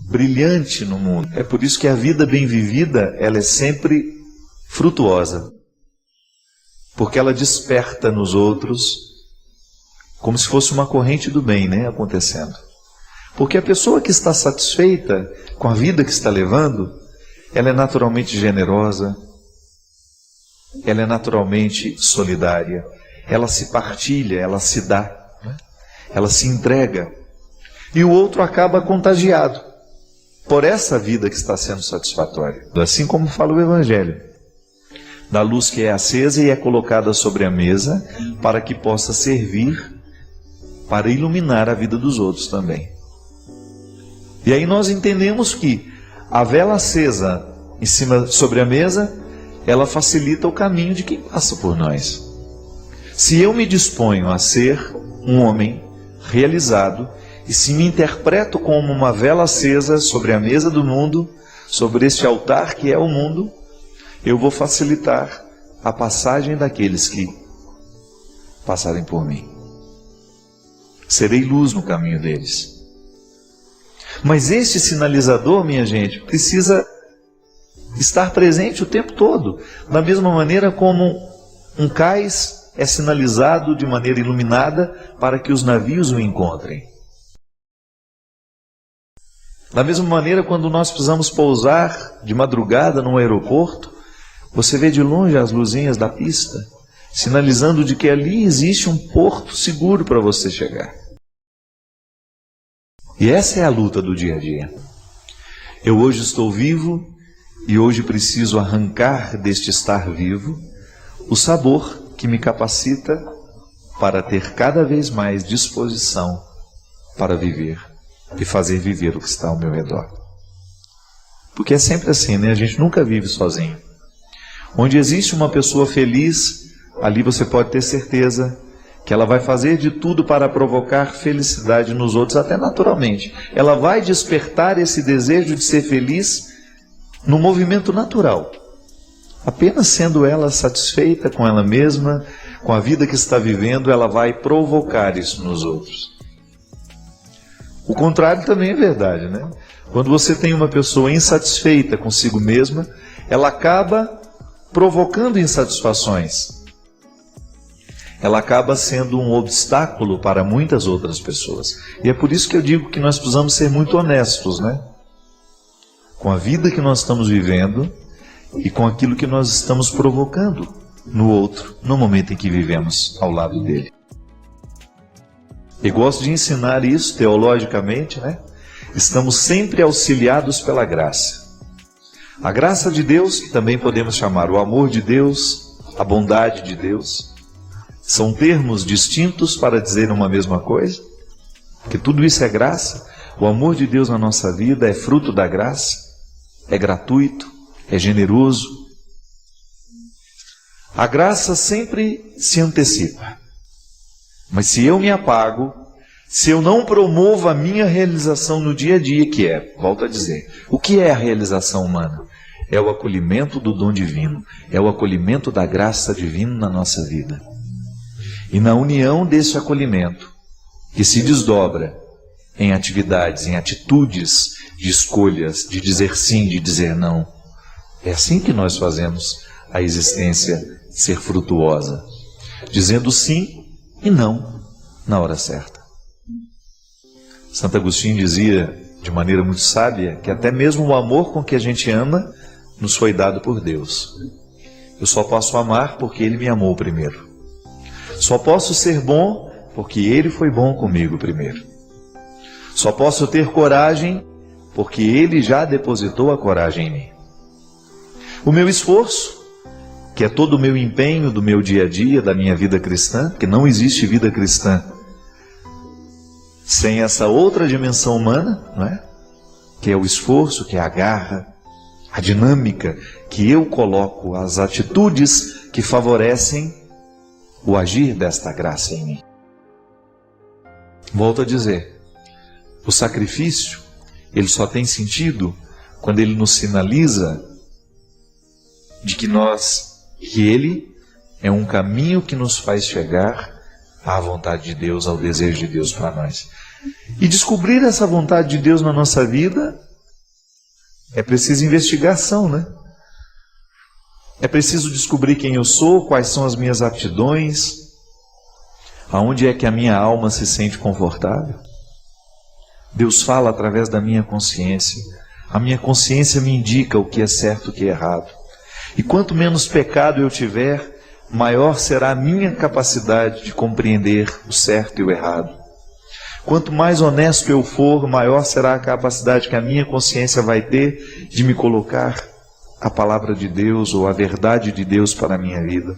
brilhante no mundo. É por isso que a vida bem vivida, ela é sempre frutuosa. Porque ela desperta nos outros como se fosse uma corrente do bem, né, acontecendo. Porque a pessoa que está satisfeita com a vida que está levando, ela é naturalmente generosa, ela é naturalmente solidária, ela se partilha, ela se dá, né? Ela se entrega. E o outro acaba contagiado por essa vida que está sendo satisfatória. Assim como fala o Evangelho, da luz que é acesa e é colocada sobre a mesa para que possa servir para iluminar a vida dos outros também. E aí nós entendemos que a vela acesa em cima, sobre a mesa, ela facilita o caminho de quem passa por nós. Se eu me disponho a ser um homem realizado, e se me interpreto como uma vela acesa sobre a mesa do mundo, sobre este altar que é o mundo, eu vou facilitar a passagem daqueles que passarem por mim. Serei luz no caminho deles. Mas este sinalizador, minha gente, precisa estar presente o tempo todo, da mesma maneira como um cais é sinalizado de maneira iluminada para que os navios o encontrem. Da mesma maneira, quando nós precisamos pousar de madrugada num aeroporto, você vê de longe as luzinhas da pista, sinalizando de que ali existe um porto seguro para você chegar. E essa é a luta do dia a dia. Eu hoje estou vivo e hoje preciso arrancar deste estar vivo o sabor que me capacita para ter cada vez mais disposição para viver e fazer viver o que está ao meu redor. Porque é sempre assim, né? A gente nunca vive sozinho. Onde existe uma pessoa feliz, ali você pode ter certeza que ela vai fazer de tudo para provocar felicidade nos outros, até naturalmente. Ela vai despertar esse desejo de ser feliz no movimento natural. Apenas sendo ela satisfeita com ela mesma, com a vida que está vivendo, ela vai provocar isso nos outros. O contrário também é verdade, né? Quando você tem uma pessoa insatisfeita consigo mesma, ela acaba provocando insatisfações. Ela acaba sendo um obstáculo para muitas outras pessoas. E é por isso que eu digo que nós precisamos ser muito honestos, né? Com a vida que nós estamos vivendo e com aquilo que nós estamos provocando no outro, no momento em que vivemos ao lado dele. Eu gosto de ensinar isso teologicamente, né? Estamos sempre auxiliados pela graça. A graça de Deus, que também podemos chamar o amor de Deus, a bondade de Deus, são termos distintos para dizer uma mesma coisa, porque tudo isso é graça. O amor de Deus na nossa vida é fruto da graça, é gratuito, é generoso. A graça sempre se antecipa. Mas se eu me apago, se eu não promovo a minha realização no dia a dia, que é, volto a dizer, o que é a realização humana? É o acolhimento do dom divino, é o acolhimento da graça divina na nossa vida. E na união desse acolhimento, que se desdobra em atividades, em atitudes de escolhas, de dizer sim, de dizer não, é assim que nós fazemos a existência ser frutuosa, dizendo sim e não na hora certa. Santo Agostinho dizia, de maneira muito sábia, que até mesmo o amor com que a gente ama nos foi dado por Deus. Eu só posso amar porque Ele me amou primeiro. Só posso ser bom porque Ele foi bom comigo primeiro. Só posso ter coragem porque Ele já depositou a coragem em mim. O meu esforço, que é todo o meu empenho do meu dia a dia, da minha vida cristã, porque não existe vida cristã sem essa outra dimensão humana, não é? Que é o esforço, que é a garra, a dinâmica que eu coloco, as atitudes que favorecem o agir desta graça em mim. Volto a dizer, o sacrifício, ele só tem sentido quando ele nos sinaliza de que Ele é um caminho que nos faz chegar à vontade de Deus, ao desejo de Deus para nós. E descobrir essa vontade de Deus na nossa vida é preciso investigação, né? É preciso descobrir quem eu sou, quais são as minhas aptidões, aonde é que a minha alma se sente confortável. Deus fala através da minha consciência. A minha consciência me indica o que é certo e o que é errado. E quanto menos pecado eu tiver, maior será a minha capacidade de compreender o certo e o errado. Quanto mais honesto eu for, maior será a capacidade que a minha consciência vai ter de me colocar a palavra de Deus ou a verdade de Deus para a minha vida.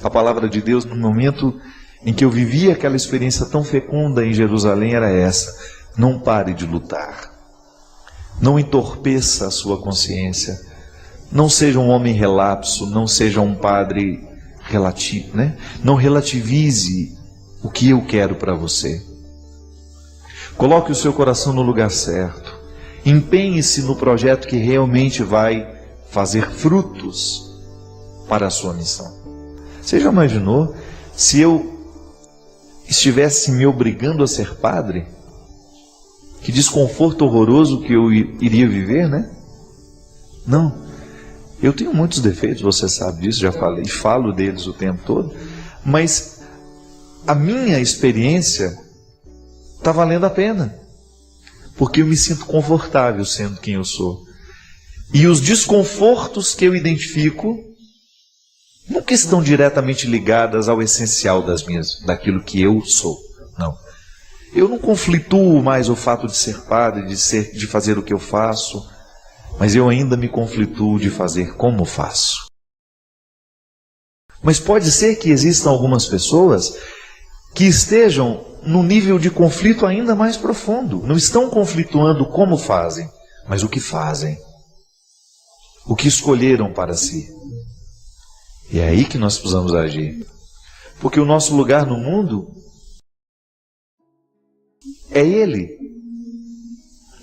A palavra de Deus, no momento em que eu vivia aquela experiência tão fecunda em Jerusalém, era essa: não pare de lutar. Não entorpeça a sua consciência. Não seja um homem relapso, não seja um padre relativo, né? Não relativize o que eu quero para você. Coloque o seu coração no lugar certo. Empenhe-se no projeto que realmente vai fazer frutos para a sua missão. Você já imaginou se eu estivesse me obrigando a ser padre? Que desconforto horroroso que eu iria viver, né? Não. Eu tenho muitos defeitos, você sabe disso, já falei, falo deles o tempo todo, mas a minha experiência está valendo a pena, porque eu me sinto confortável sendo quem eu sou. E os desconfortos que eu identifico nunca estão diretamente ligadas ao essencial daquilo que eu sou, não. Eu não conflituo mais o fato de ser padre, de fazer o que eu faço, mas eu ainda me conflituo de fazer como faço. Mas pode ser que existam algumas pessoas que estejam num nível de conflito ainda mais profundo. Não estão conflituando como fazem, mas o que fazem. O que escolheram para si. E é aí que nós precisamos agir. Porque o nosso lugar no mundo é Ele.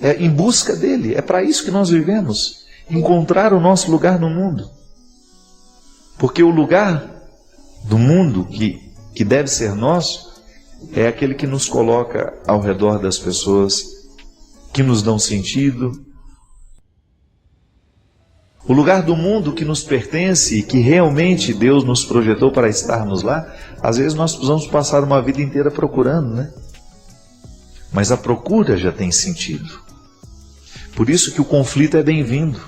É em busca dele. É para isso que nós vivemos. Encontrar o nosso lugar no mundo. Porque o lugar do mundo que deve ser nosso é aquele que nos coloca ao redor das pessoas que nos dão sentido. O lugar do mundo que nos pertence e que realmente Deus nos projetou para estarmos lá, às vezes nós precisamos passar uma vida inteira procurando, né? Mas a procura já tem sentido. Por isso que o conflito é bem-vindo,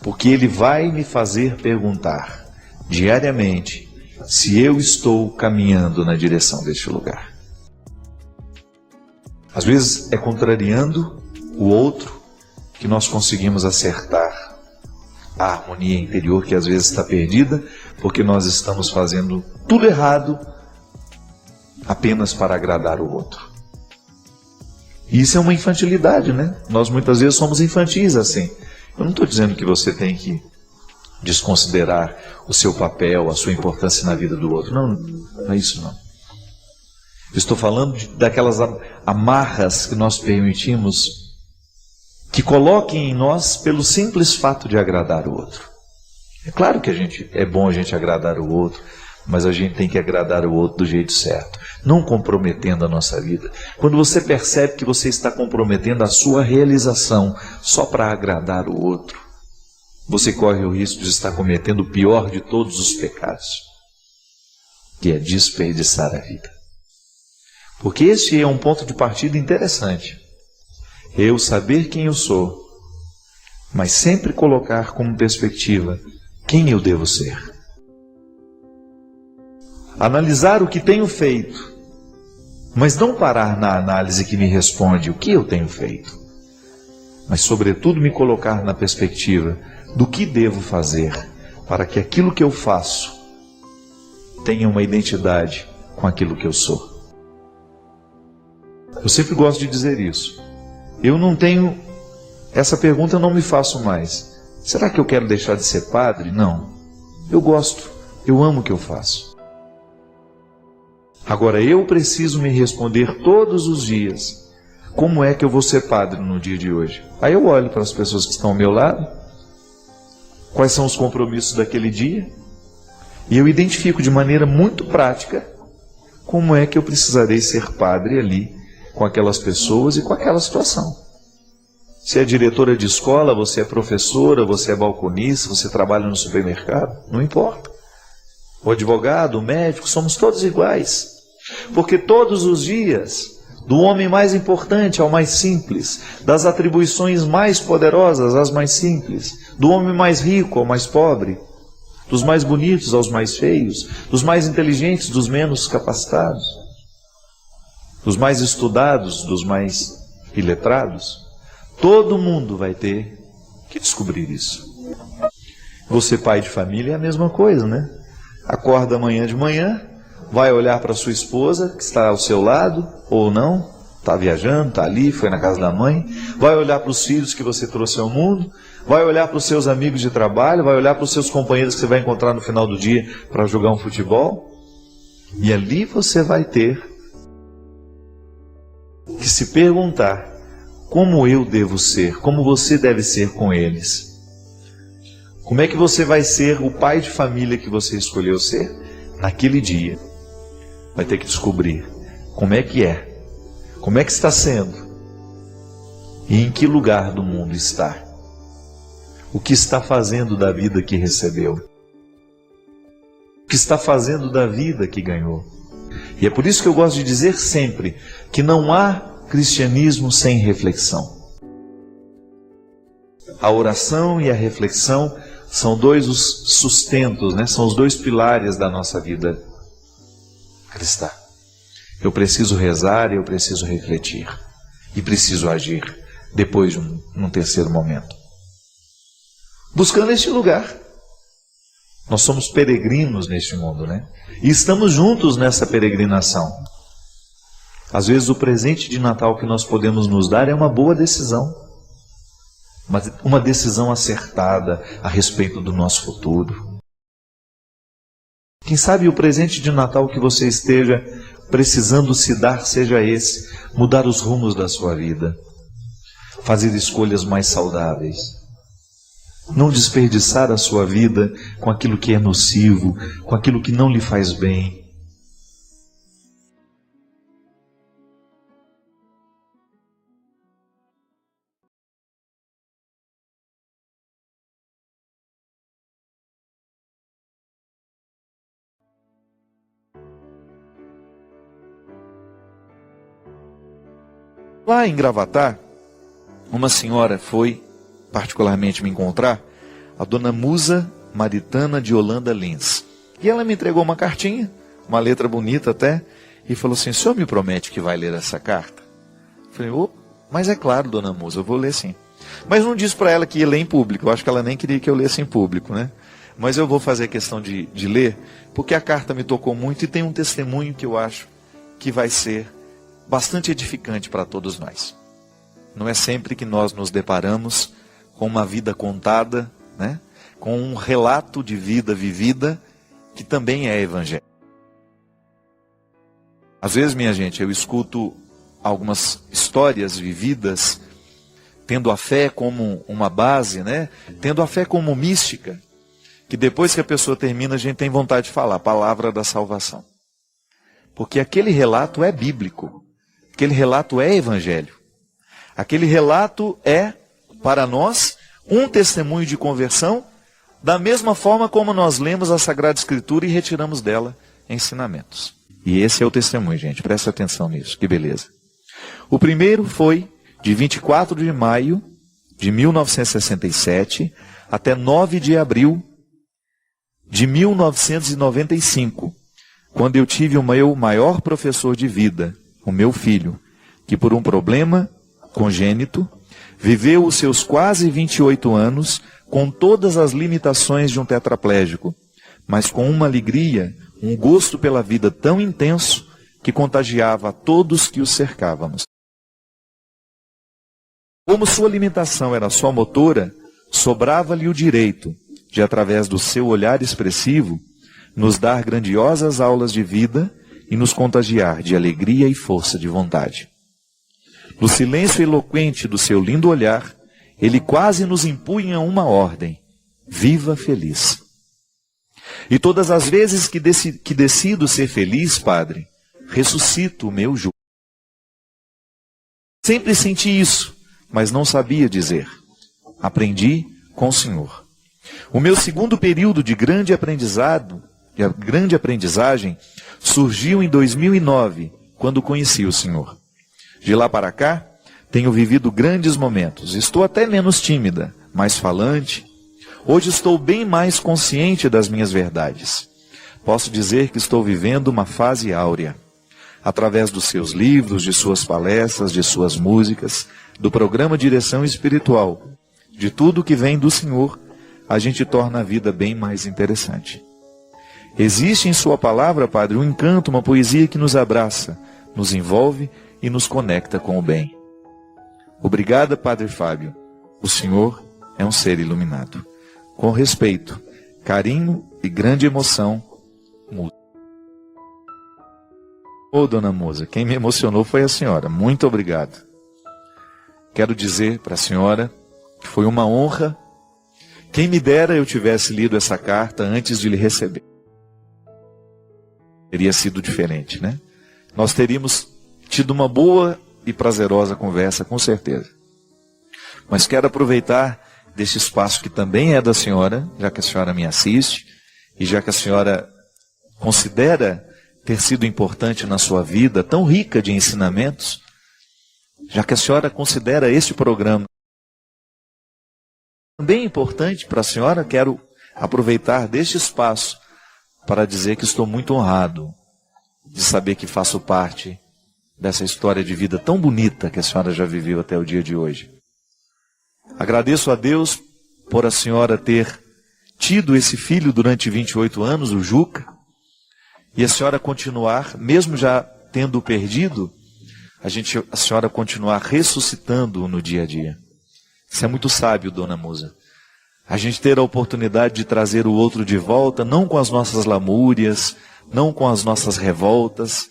porque ele vai me fazer perguntar diariamente se eu estou caminhando na direção deste lugar. Às vezes é contrariando o outro que nós conseguimos acertar a harmonia interior que às vezes está perdida, porque nós estamos fazendo tudo errado apenas para agradar o outro. E isso é uma infantilidade, né? Nós muitas vezes somos infantis assim. Eu não estou dizendo que você tem que desconsiderar o seu papel, a sua importância na vida do outro. Não, não é isso não. Eu estou falando daquelas amarras que nós permitimos que coloquem em nós pelo simples fato de agradar o outro. É claro que é bom a gente agradar o outro, mas a gente tem que agradar o outro do jeito certo, não comprometendo a nossa vida. Quando você percebe que você está comprometendo a sua realização só para agradar o outro, você corre o risco de estar cometendo o pior de todos os pecados, que é desperdiçar a vida. Porque este é um ponto de partida interessante. Eu saber quem eu sou, mas sempre colocar como perspectiva quem eu devo ser. Analisar o que tenho feito, mas não parar na análise que me responde o que eu tenho feito, mas sobretudo me colocar na perspectiva do que devo fazer para que aquilo que eu faço tenha uma identidade com aquilo que eu sou. Eu sempre gosto de dizer isso. Eu não tenho, essa pergunta eu não me faço mais. Será que eu quero deixar de ser padre? Não. Eu gosto, eu amo o que eu faço. Agora eu preciso me responder todos os dias, como é que eu vou ser padre no dia de hoje? Aí eu olho para as pessoas que estão ao meu lado, quais são os compromissos daquele dia, e eu identifico de maneira muito prática como é que eu precisarei ser padre ali, com aquelas pessoas e com aquela situação. Se é diretora de escola, você é professora, você é balconista, você trabalha no supermercado, não importa. O advogado, o médico, somos todos iguais. Porque todos os dias, do homem mais importante ao mais simples, das atribuições mais poderosas às mais simples, do homem mais rico ao mais pobre, dos mais bonitos aos mais feios, dos mais inteligentes dos menos capacitados, dos mais estudados, dos mais iletrados, todo mundo vai ter que descobrir isso. Você, pai de família, é a mesma coisa, né? Acorda amanhã de manhã, vai olhar para sua esposa, que está ao seu lado, ou não, está viajando, está ali, foi na casa da mãe, vai olhar para os filhos que você trouxe ao mundo, vai olhar para os seus amigos de trabalho, vai olhar para os seus companheiros que você vai encontrar no final do dia para jogar um futebol, e ali você vai ter que se perguntar como eu devo ser, como você deve ser com eles. Como é que você vai ser o pai de família que você escolheu ser naquele dia? Vai ter que descobrir como é, como é que está sendo e em que lugar do mundo está. O que está fazendo da vida que recebeu? O que está fazendo da vida que ganhou? E é por isso que eu gosto de dizer sempre que não há cristianismo sem reflexão. A oração e a reflexão são dois os sustentos, né? São os dois pilares da nossa vida cristã. Eu preciso rezar e eu preciso refletir. E preciso agir depois de um terceiro momento. Buscando este lugar. Nós somos peregrinos neste mundo, né? E estamos juntos nessa peregrinação. Às vezes o presente de Natal que nós podemos nos dar é uma boa decisão. Mas uma decisão acertada a respeito do nosso futuro. Quem sabe o presente de Natal que você esteja precisando se dar seja esse: mudar os rumos da sua vida, fazer escolhas mais saudáveis, não desperdiçar a sua vida com aquilo que é nocivo, com aquilo que não lhe faz bem. Lá em Gravatá, uma senhora foi particularmente me encontrar, a dona Musa Maritana de Holanda Lins. E ela me entregou uma cartinha, uma letra bonita até, e falou assim: o senhor me promete que vai ler essa carta? Eu falei: oh, mas é claro, dona Musa, eu vou ler sim. Mas não disse para ela que ia ler em público, eu acho que ela nem queria que eu lesse em público, né? Mas eu vou fazer questão de ler, porque a carta me tocou muito e tem um testemunho que eu acho que vai ser bastante edificante para todos nós. Não é sempre que nós nos deparamos com uma vida contada, né? Com um relato de vida vivida, que também é evangelho. Às vezes, minha gente, eu escuto algumas histórias vividas, tendo a fé como uma base, né? Tendo a fé como mística, que depois que a pessoa termina, a gente tem vontade de falar a palavra da salvação. Porque aquele relato é bíblico. Aquele relato é evangelho. Aquele relato é, para nós, um testemunho de conversão, da mesma forma como nós lemos a Sagrada Escritura e retiramos dela ensinamentos. E esse é o testemunho, gente. Presta atenção nisso. Que beleza. O primeiro foi de 24 de maio de 1967 até 9 de abril de 1995, quando eu tive o meu maior professor de vida, o meu filho, que por um problema congênito, viveu os seus quase 28 anos com todas as limitações de um tetraplégico, mas com uma alegria, um gosto pela vida tão intenso que contagiava a todos que os cercávamos. Como sua limitação era só motora, sobrava-lhe o direito de, através do seu olhar expressivo, nos dar grandiosas aulas de vida e nos contagiar de alegria e força de vontade. No silêncio eloquente do seu lindo olhar, ele quase nos impunha uma ordem: viva feliz. E todas as vezes que decido ser feliz, Padre, ressuscito o meu jugo. Sempre senti isso, mas não sabia dizer. Aprendi com o Senhor. O meu segundo período de grande aprendizagem, surgiu em 2009, quando conheci o Senhor. De lá para cá, tenho vivido grandes momentos. Estou até menos tímida, mais falante. Hoje estou bem mais consciente das minhas verdades. Posso dizer que estou vivendo uma fase áurea. Através dos seus livros, de suas palestras, de suas músicas, do programa Direção Espiritual, de tudo que vem do Senhor, a gente torna a vida bem mais interessante. Existe em sua palavra, Padre, um encanto, uma poesia que nos abraça, nos envolve e nos conecta com o bem. Obrigada, Padre Fábio. O Senhor é um ser iluminado. Com respeito, carinho e grande emoção, Musa. Ô, dona Musa, quem me emocionou foi a senhora. Muito obrigado. Quero dizer para a senhora que foi uma honra. Quem me dera eu tivesse lido essa carta antes de lhe receber. Teria sido diferente, né? Nós teríamos tido uma boa e prazerosa conversa, com certeza. Mas quero aproveitar desse espaço que também é da senhora, já que a senhora me assiste, e já que a senhora considera ter sido importante na sua vida, tão rica de ensinamentos, já que a senhora considera este programa também importante para a senhora, quero aproveitar deste espaço para dizer que estou muito honrado de saber que faço parte dessa história de vida tão bonita que a senhora já viveu até o dia de hoje. Agradeço a Deus por a senhora ter tido esse filho durante 28 anos, o Juca, e a senhora continuar, mesmo já tendo perdido, a senhora continuar ressuscitando-o no dia a dia. Isso é muito sábio, dona Musa. A gente ter a oportunidade de trazer o outro de volta, não com as nossas lamúrias, não com as nossas revoltas,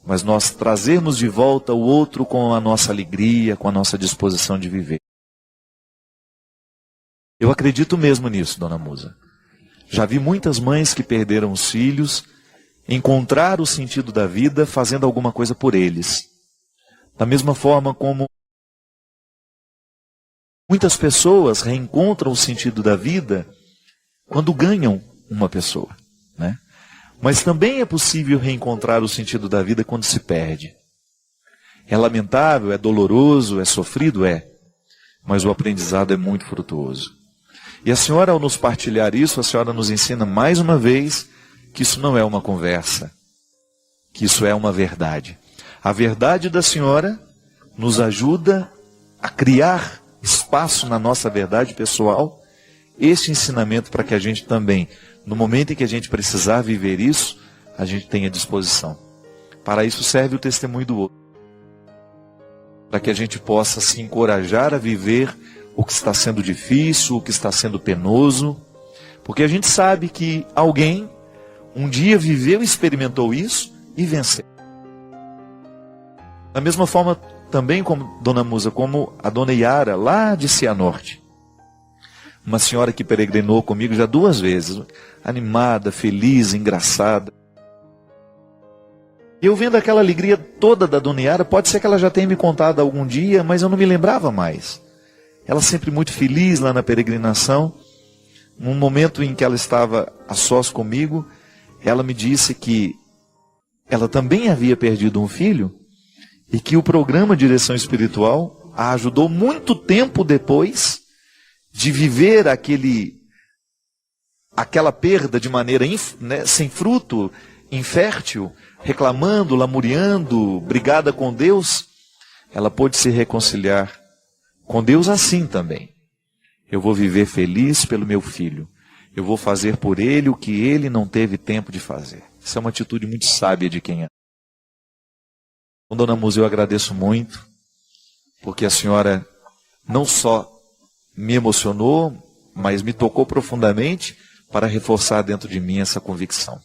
mas nós trazermos de volta o outro com a nossa alegria, com a nossa disposição de viver. Eu acredito mesmo nisso, dona Musa. Já vi muitas mães que perderam os filhos, encontrar o sentido da vida fazendo alguma coisa por eles. Da mesma forma como muitas pessoas reencontram o sentido da vida quando ganham uma pessoa, né? Mas também é possível reencontrar o sentido da vida quando se perde. É lamentável, é doloroso, é sofrido, mas o aprendizado é muito frutuoso. E a senhora, ao nos partilhar isso, a senhora nos ensina mais uma vez que isso não é uma conversa, que isso é uma verdade. A verdade da senhora nos ajuda a criar espaço na nossa verdade pessoal, este ensinamento para que a gente também, no momento em que a gente precisar viver isso, a gente tenha disposição. Para isso serve o testemunho do outro. Para que a gente possa se encorajar a viver o que está sendo difícil, o que está sendo penoso. Porque a gente sabe que alguém um dia viveu e experimentou isso e venceu. Da mesma forma também como Dona Musa, como a Dona Yara, lá de Cianorte. Uma senhora que peregrinou comigo já 2 vezes, animada, feliz, engraçada. E eu vendo aquela alegria toda da Dona Yara, pode ser que ela já tenha me contado algum dia, mas eu não me lembrava mais. Ela sempre muito feliz lá na peregrinação. Num momento em que ela estava a sós comigo, ela me disse que ela também havia perdido um filho e que o programa Direção Espiritual a ajudou muito tempo depois de viver aquela perda de maneira sem fruto, infértil, reclamando, lamuriando, brigada com Deus. Ela pôde se reconciliar com Deus assim também. Eu vou viver feliz pelo meu filho. Eu vou fazer por ele o que ele não teve tempo de fazer. Isso é uma atitude muito sábia de quem é. Então, Dona Musa, eu agradeço muito, porque a senhora não só me emocionou, mas me tocou profundamente para reforçar dentro de mim essa convicção.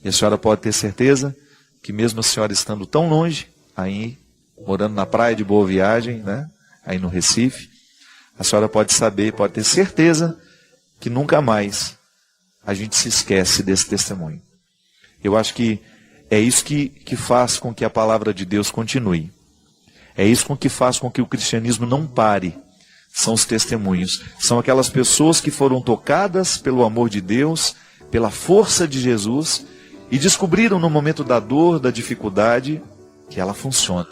E a senhora pode ter certeza que mesmo a senhora estando tão longe, aí, morando na praia de Boa Viagem, né, aí no Recife, a senhora pode saber, pode ter certeza que nunca mais a gente se esquece desse testemunho. Eu acho que é isso que faz com que a palavra de Deus continue. É isso que faz com que o cristianismo não pare. São os testemunhos. São aquelas pessoas que foram tocadas pelo amor de Deus, pela força de Jesus, e descobriram no momento da dor, da dificuldade, que ela funciona.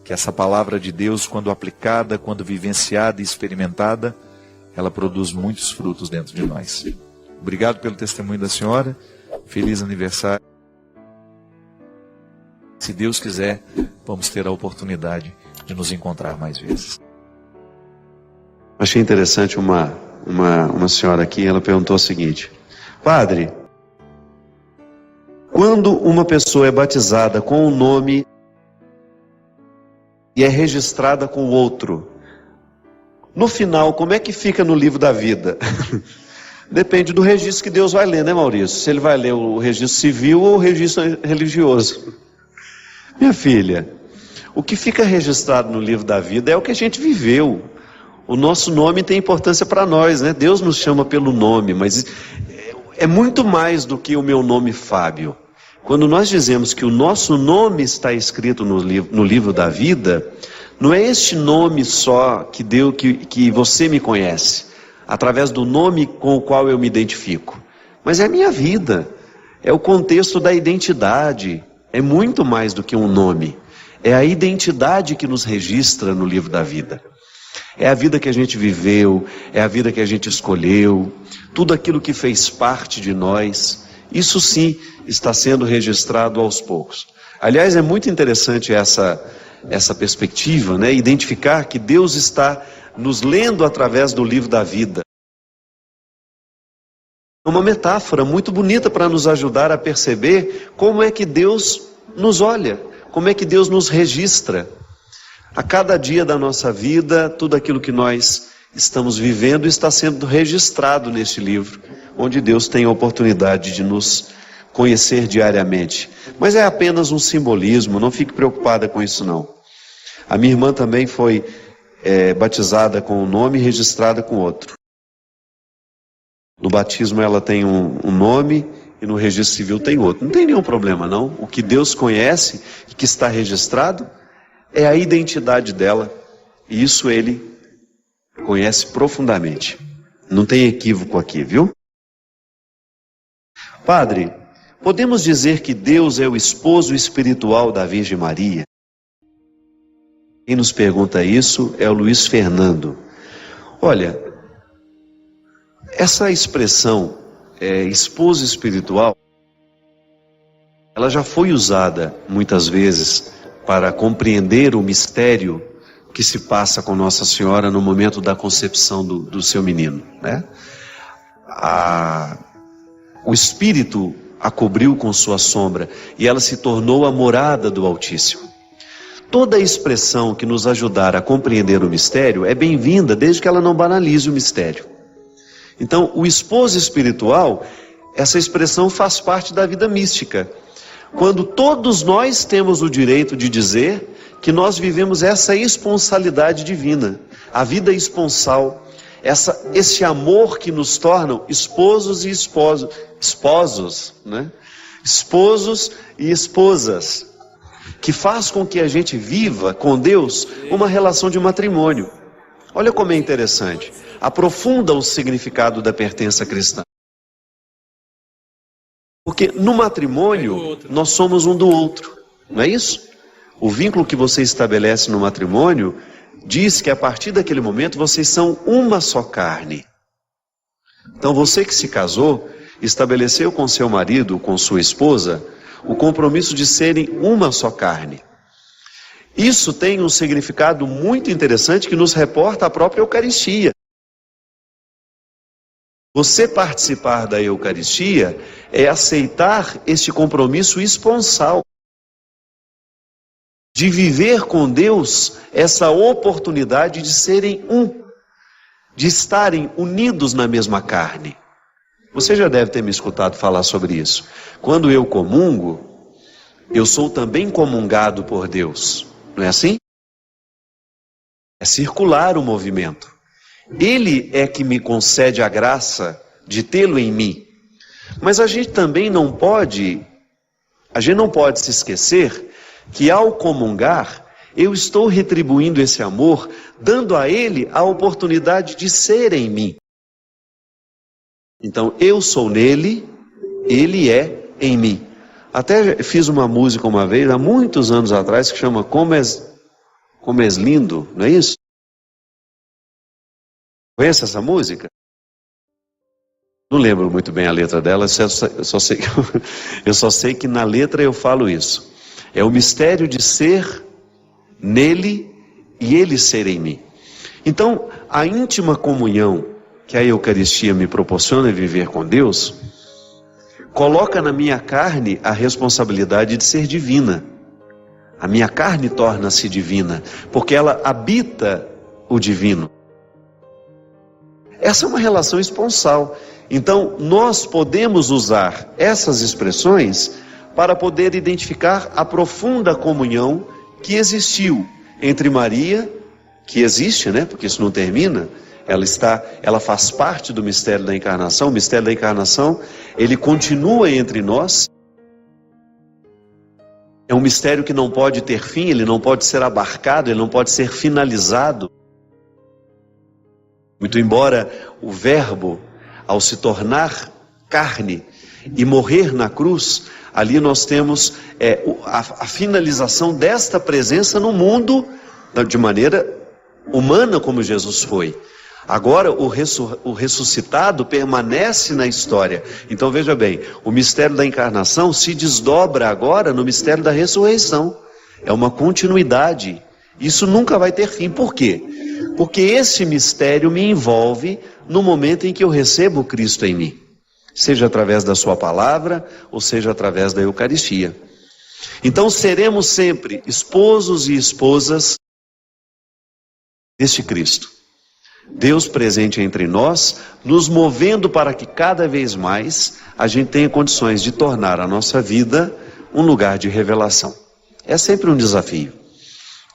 Que essa palavra de Deus, quando aplicada, quando vivenciada e experimentada, ela produz muitos frutos dentro de nós. Obrigado pelo testemunho da senhora. Feliz aniversário. Se Deus quiser, vamos ter a oportunidade de nos encontrar mais vezes. Achei interessante uma senhora aqui, ela perguntou o seguinte: Padre, quando uma pessoa é batizada com um nome e é registrada com outro, no final, como é que fica no livro da vida? Depende do registro que Deus vai ler, né, Maurício? Se ele vai ler o registro civil ou o registro religioso. Minha filha, o que fica registrado no livro da vida é o que a gente viveu. O nosso nome tem importância para nós, né? Deus nos chama pelo nome, mas é muito mais do que o meu nome Fábio. Quando nós dizemos que o nosso nome está escrito no livro da vida, não é este nome só que você me conhece, através do nome com o qual eu me identifico, mas é a minha vida, é o contexto da identidade, é muito mais do que um nome, é a identidade que nos registra no livro da vida. É a vida que a gente viveu, é a vida que a gente escolheu, tudo aquilo que fez parte de nós, isso sim está sendo registrado aos poucos. Aliás, é muito interessante essa perspectiva, né? Identificar que Deus está nos lendo através do livro da vida. Uma metáfora muito bonita para nos ajudar a perceber como é que Deus nos olha, como é que Deus nos registra. A cada dia da nossa vida, tudo aquilo que nós estamos vivendo está sendo registrado neste livro, onde Deus tem a oportunidade de nos conhecer diariamente. Mas é apenas um simbolismo, não fique preocupada com isso não. A minha irmã também foi batizada com um nome e registrada com outro. No batismo ela tem um nome e no registro civil tem outro. Não tem nenhum problema não. O que Deus conhece e que está registrado é a identidade dela. E isso Ele conhece profundamente. Não tem equívoco aqui, viu? Padre, podemos dizer que Deus é o esposo espiritual da Virgem Maria? Quem nos pergunta isso é o Luiz Fernando. Olha, essa expressão, esposo espiritual, ela já foi usada muitas vezes para compreender o mistério que se passa com Nossa Senhora no momento da concepção do seu menino, né? O Espírito a cobriu com sua sombra e ela se tornou a morada do Altíssimo. Toda expressão que nos ajudar a compreender o mistério é bem-vinda, desde que ela não banalize o mistério. Então, o esposo espiritual, essa expressão faz parte da vida mística, quando todos nós temos o direito de dizer que nós vivemos essa esponsalidade divina, a vida esponsal, esse amor que nos tornam esposos e esposos, né? Esposos e esposas, que faz com que a gente viva com Deus uma relação de matrimônio. Olha como é interessante, aprofunda o significado da pertença cristã. Porque no matrimônio nós somos um do outro, não é isso? O vínculo que você estabelece no matrimônio diz que a partir daquele momento vocês são uma só carne. Então você que se casou, estabeleceu com seu marido, com sua esposa, o compromisso de serem uma só carne. Isso tem um significado muito interessante que nos reporta a própria Eucaristia. Você participar da Eucaristia é aceitar este compromisso esponsal de viver com Deus essa oportunidade de serem um, de estarem unidos na mesma carne. Você já deve ter me escutado falar sobre isso. Quando eu comungo, eu sou também comungado por Deus. Não é assim? É circular o movimento. Ele é que me concede a graça de tê-lo em mim. Mas a gente não pode se esquecer que ao comungar, eu estou retribuindo esse amor, dando a ele a oportunidade de ser em mim. Então, eu sou nele, ele é em mim. Até fiz uma música uma vez, há muitos anos atrás, que chama Como és lindo, não é isso? Conhece essa música? Não lembro muito bem a letra dela, eu só sei que na letra eu falo isso. É o mistério de ser nele e ele ser em mim. Então, a íntima comunhão que a Eucaristia me proporciona viver com Deus, coloca na minha carne a responsabilidade de ser divina. A minha carne torna-se divina, porque ela habita o divino. Essa é uma relação esponsal. Então, nós podemos usar essas expressões para poder identificar a profunda comunhão que existiu entre Maria, que existe, né? Porque isso não termina, ela faz parte do mistério da encarnação. O mistério da encarnação, ele continua entre nós. É um mistério que não pode ter fim, ele não pode ser abarcado, ele não pode ser finalizado. Muito embora o Verbo, ao se tornar carne e morrer na cruz, ali nós temos a finalização desta presença no mundo de maneira humana, como Jesus foi. Agora o ressuscitado permanece na história. Então veja bem, o mistério da encarnação se desdobra agora no mistério da ressurreição. É uma continuidade. Isso nunca vai ter fim. Por quê? Porque esse mistério me envolve no momento em que eu recebo Cristo em mim. Seja através da sua palavra, ou seja através da Eucaristia. Então seremos sempre esposos e esposas deste Cristo. Deus presente entre nós, nos movendo para que cada vez mais a gente tenha condições de tornar a nossa vida um lugar de revelação. É sempre um desafio.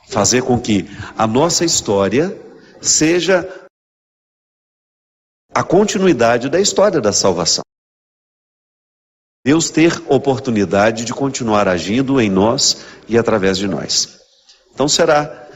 Fazer com que a nossa história seja a continuidade da história da salvação. Deus ter oportunidade de continuar agindo em nós e através de nós. Então será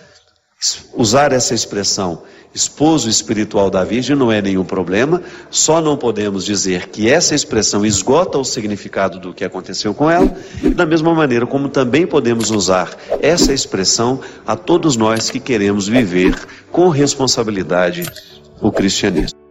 usar essa expressão esposo espiritual da Virgem não é nenhum problema, só não podemos dizer que essa expressão esgota o significado do que aconteceu com ela, e da mesma maneira como também podemos usar essa expressão a todos nós que queremos viver com responsabilidade o cristianismo.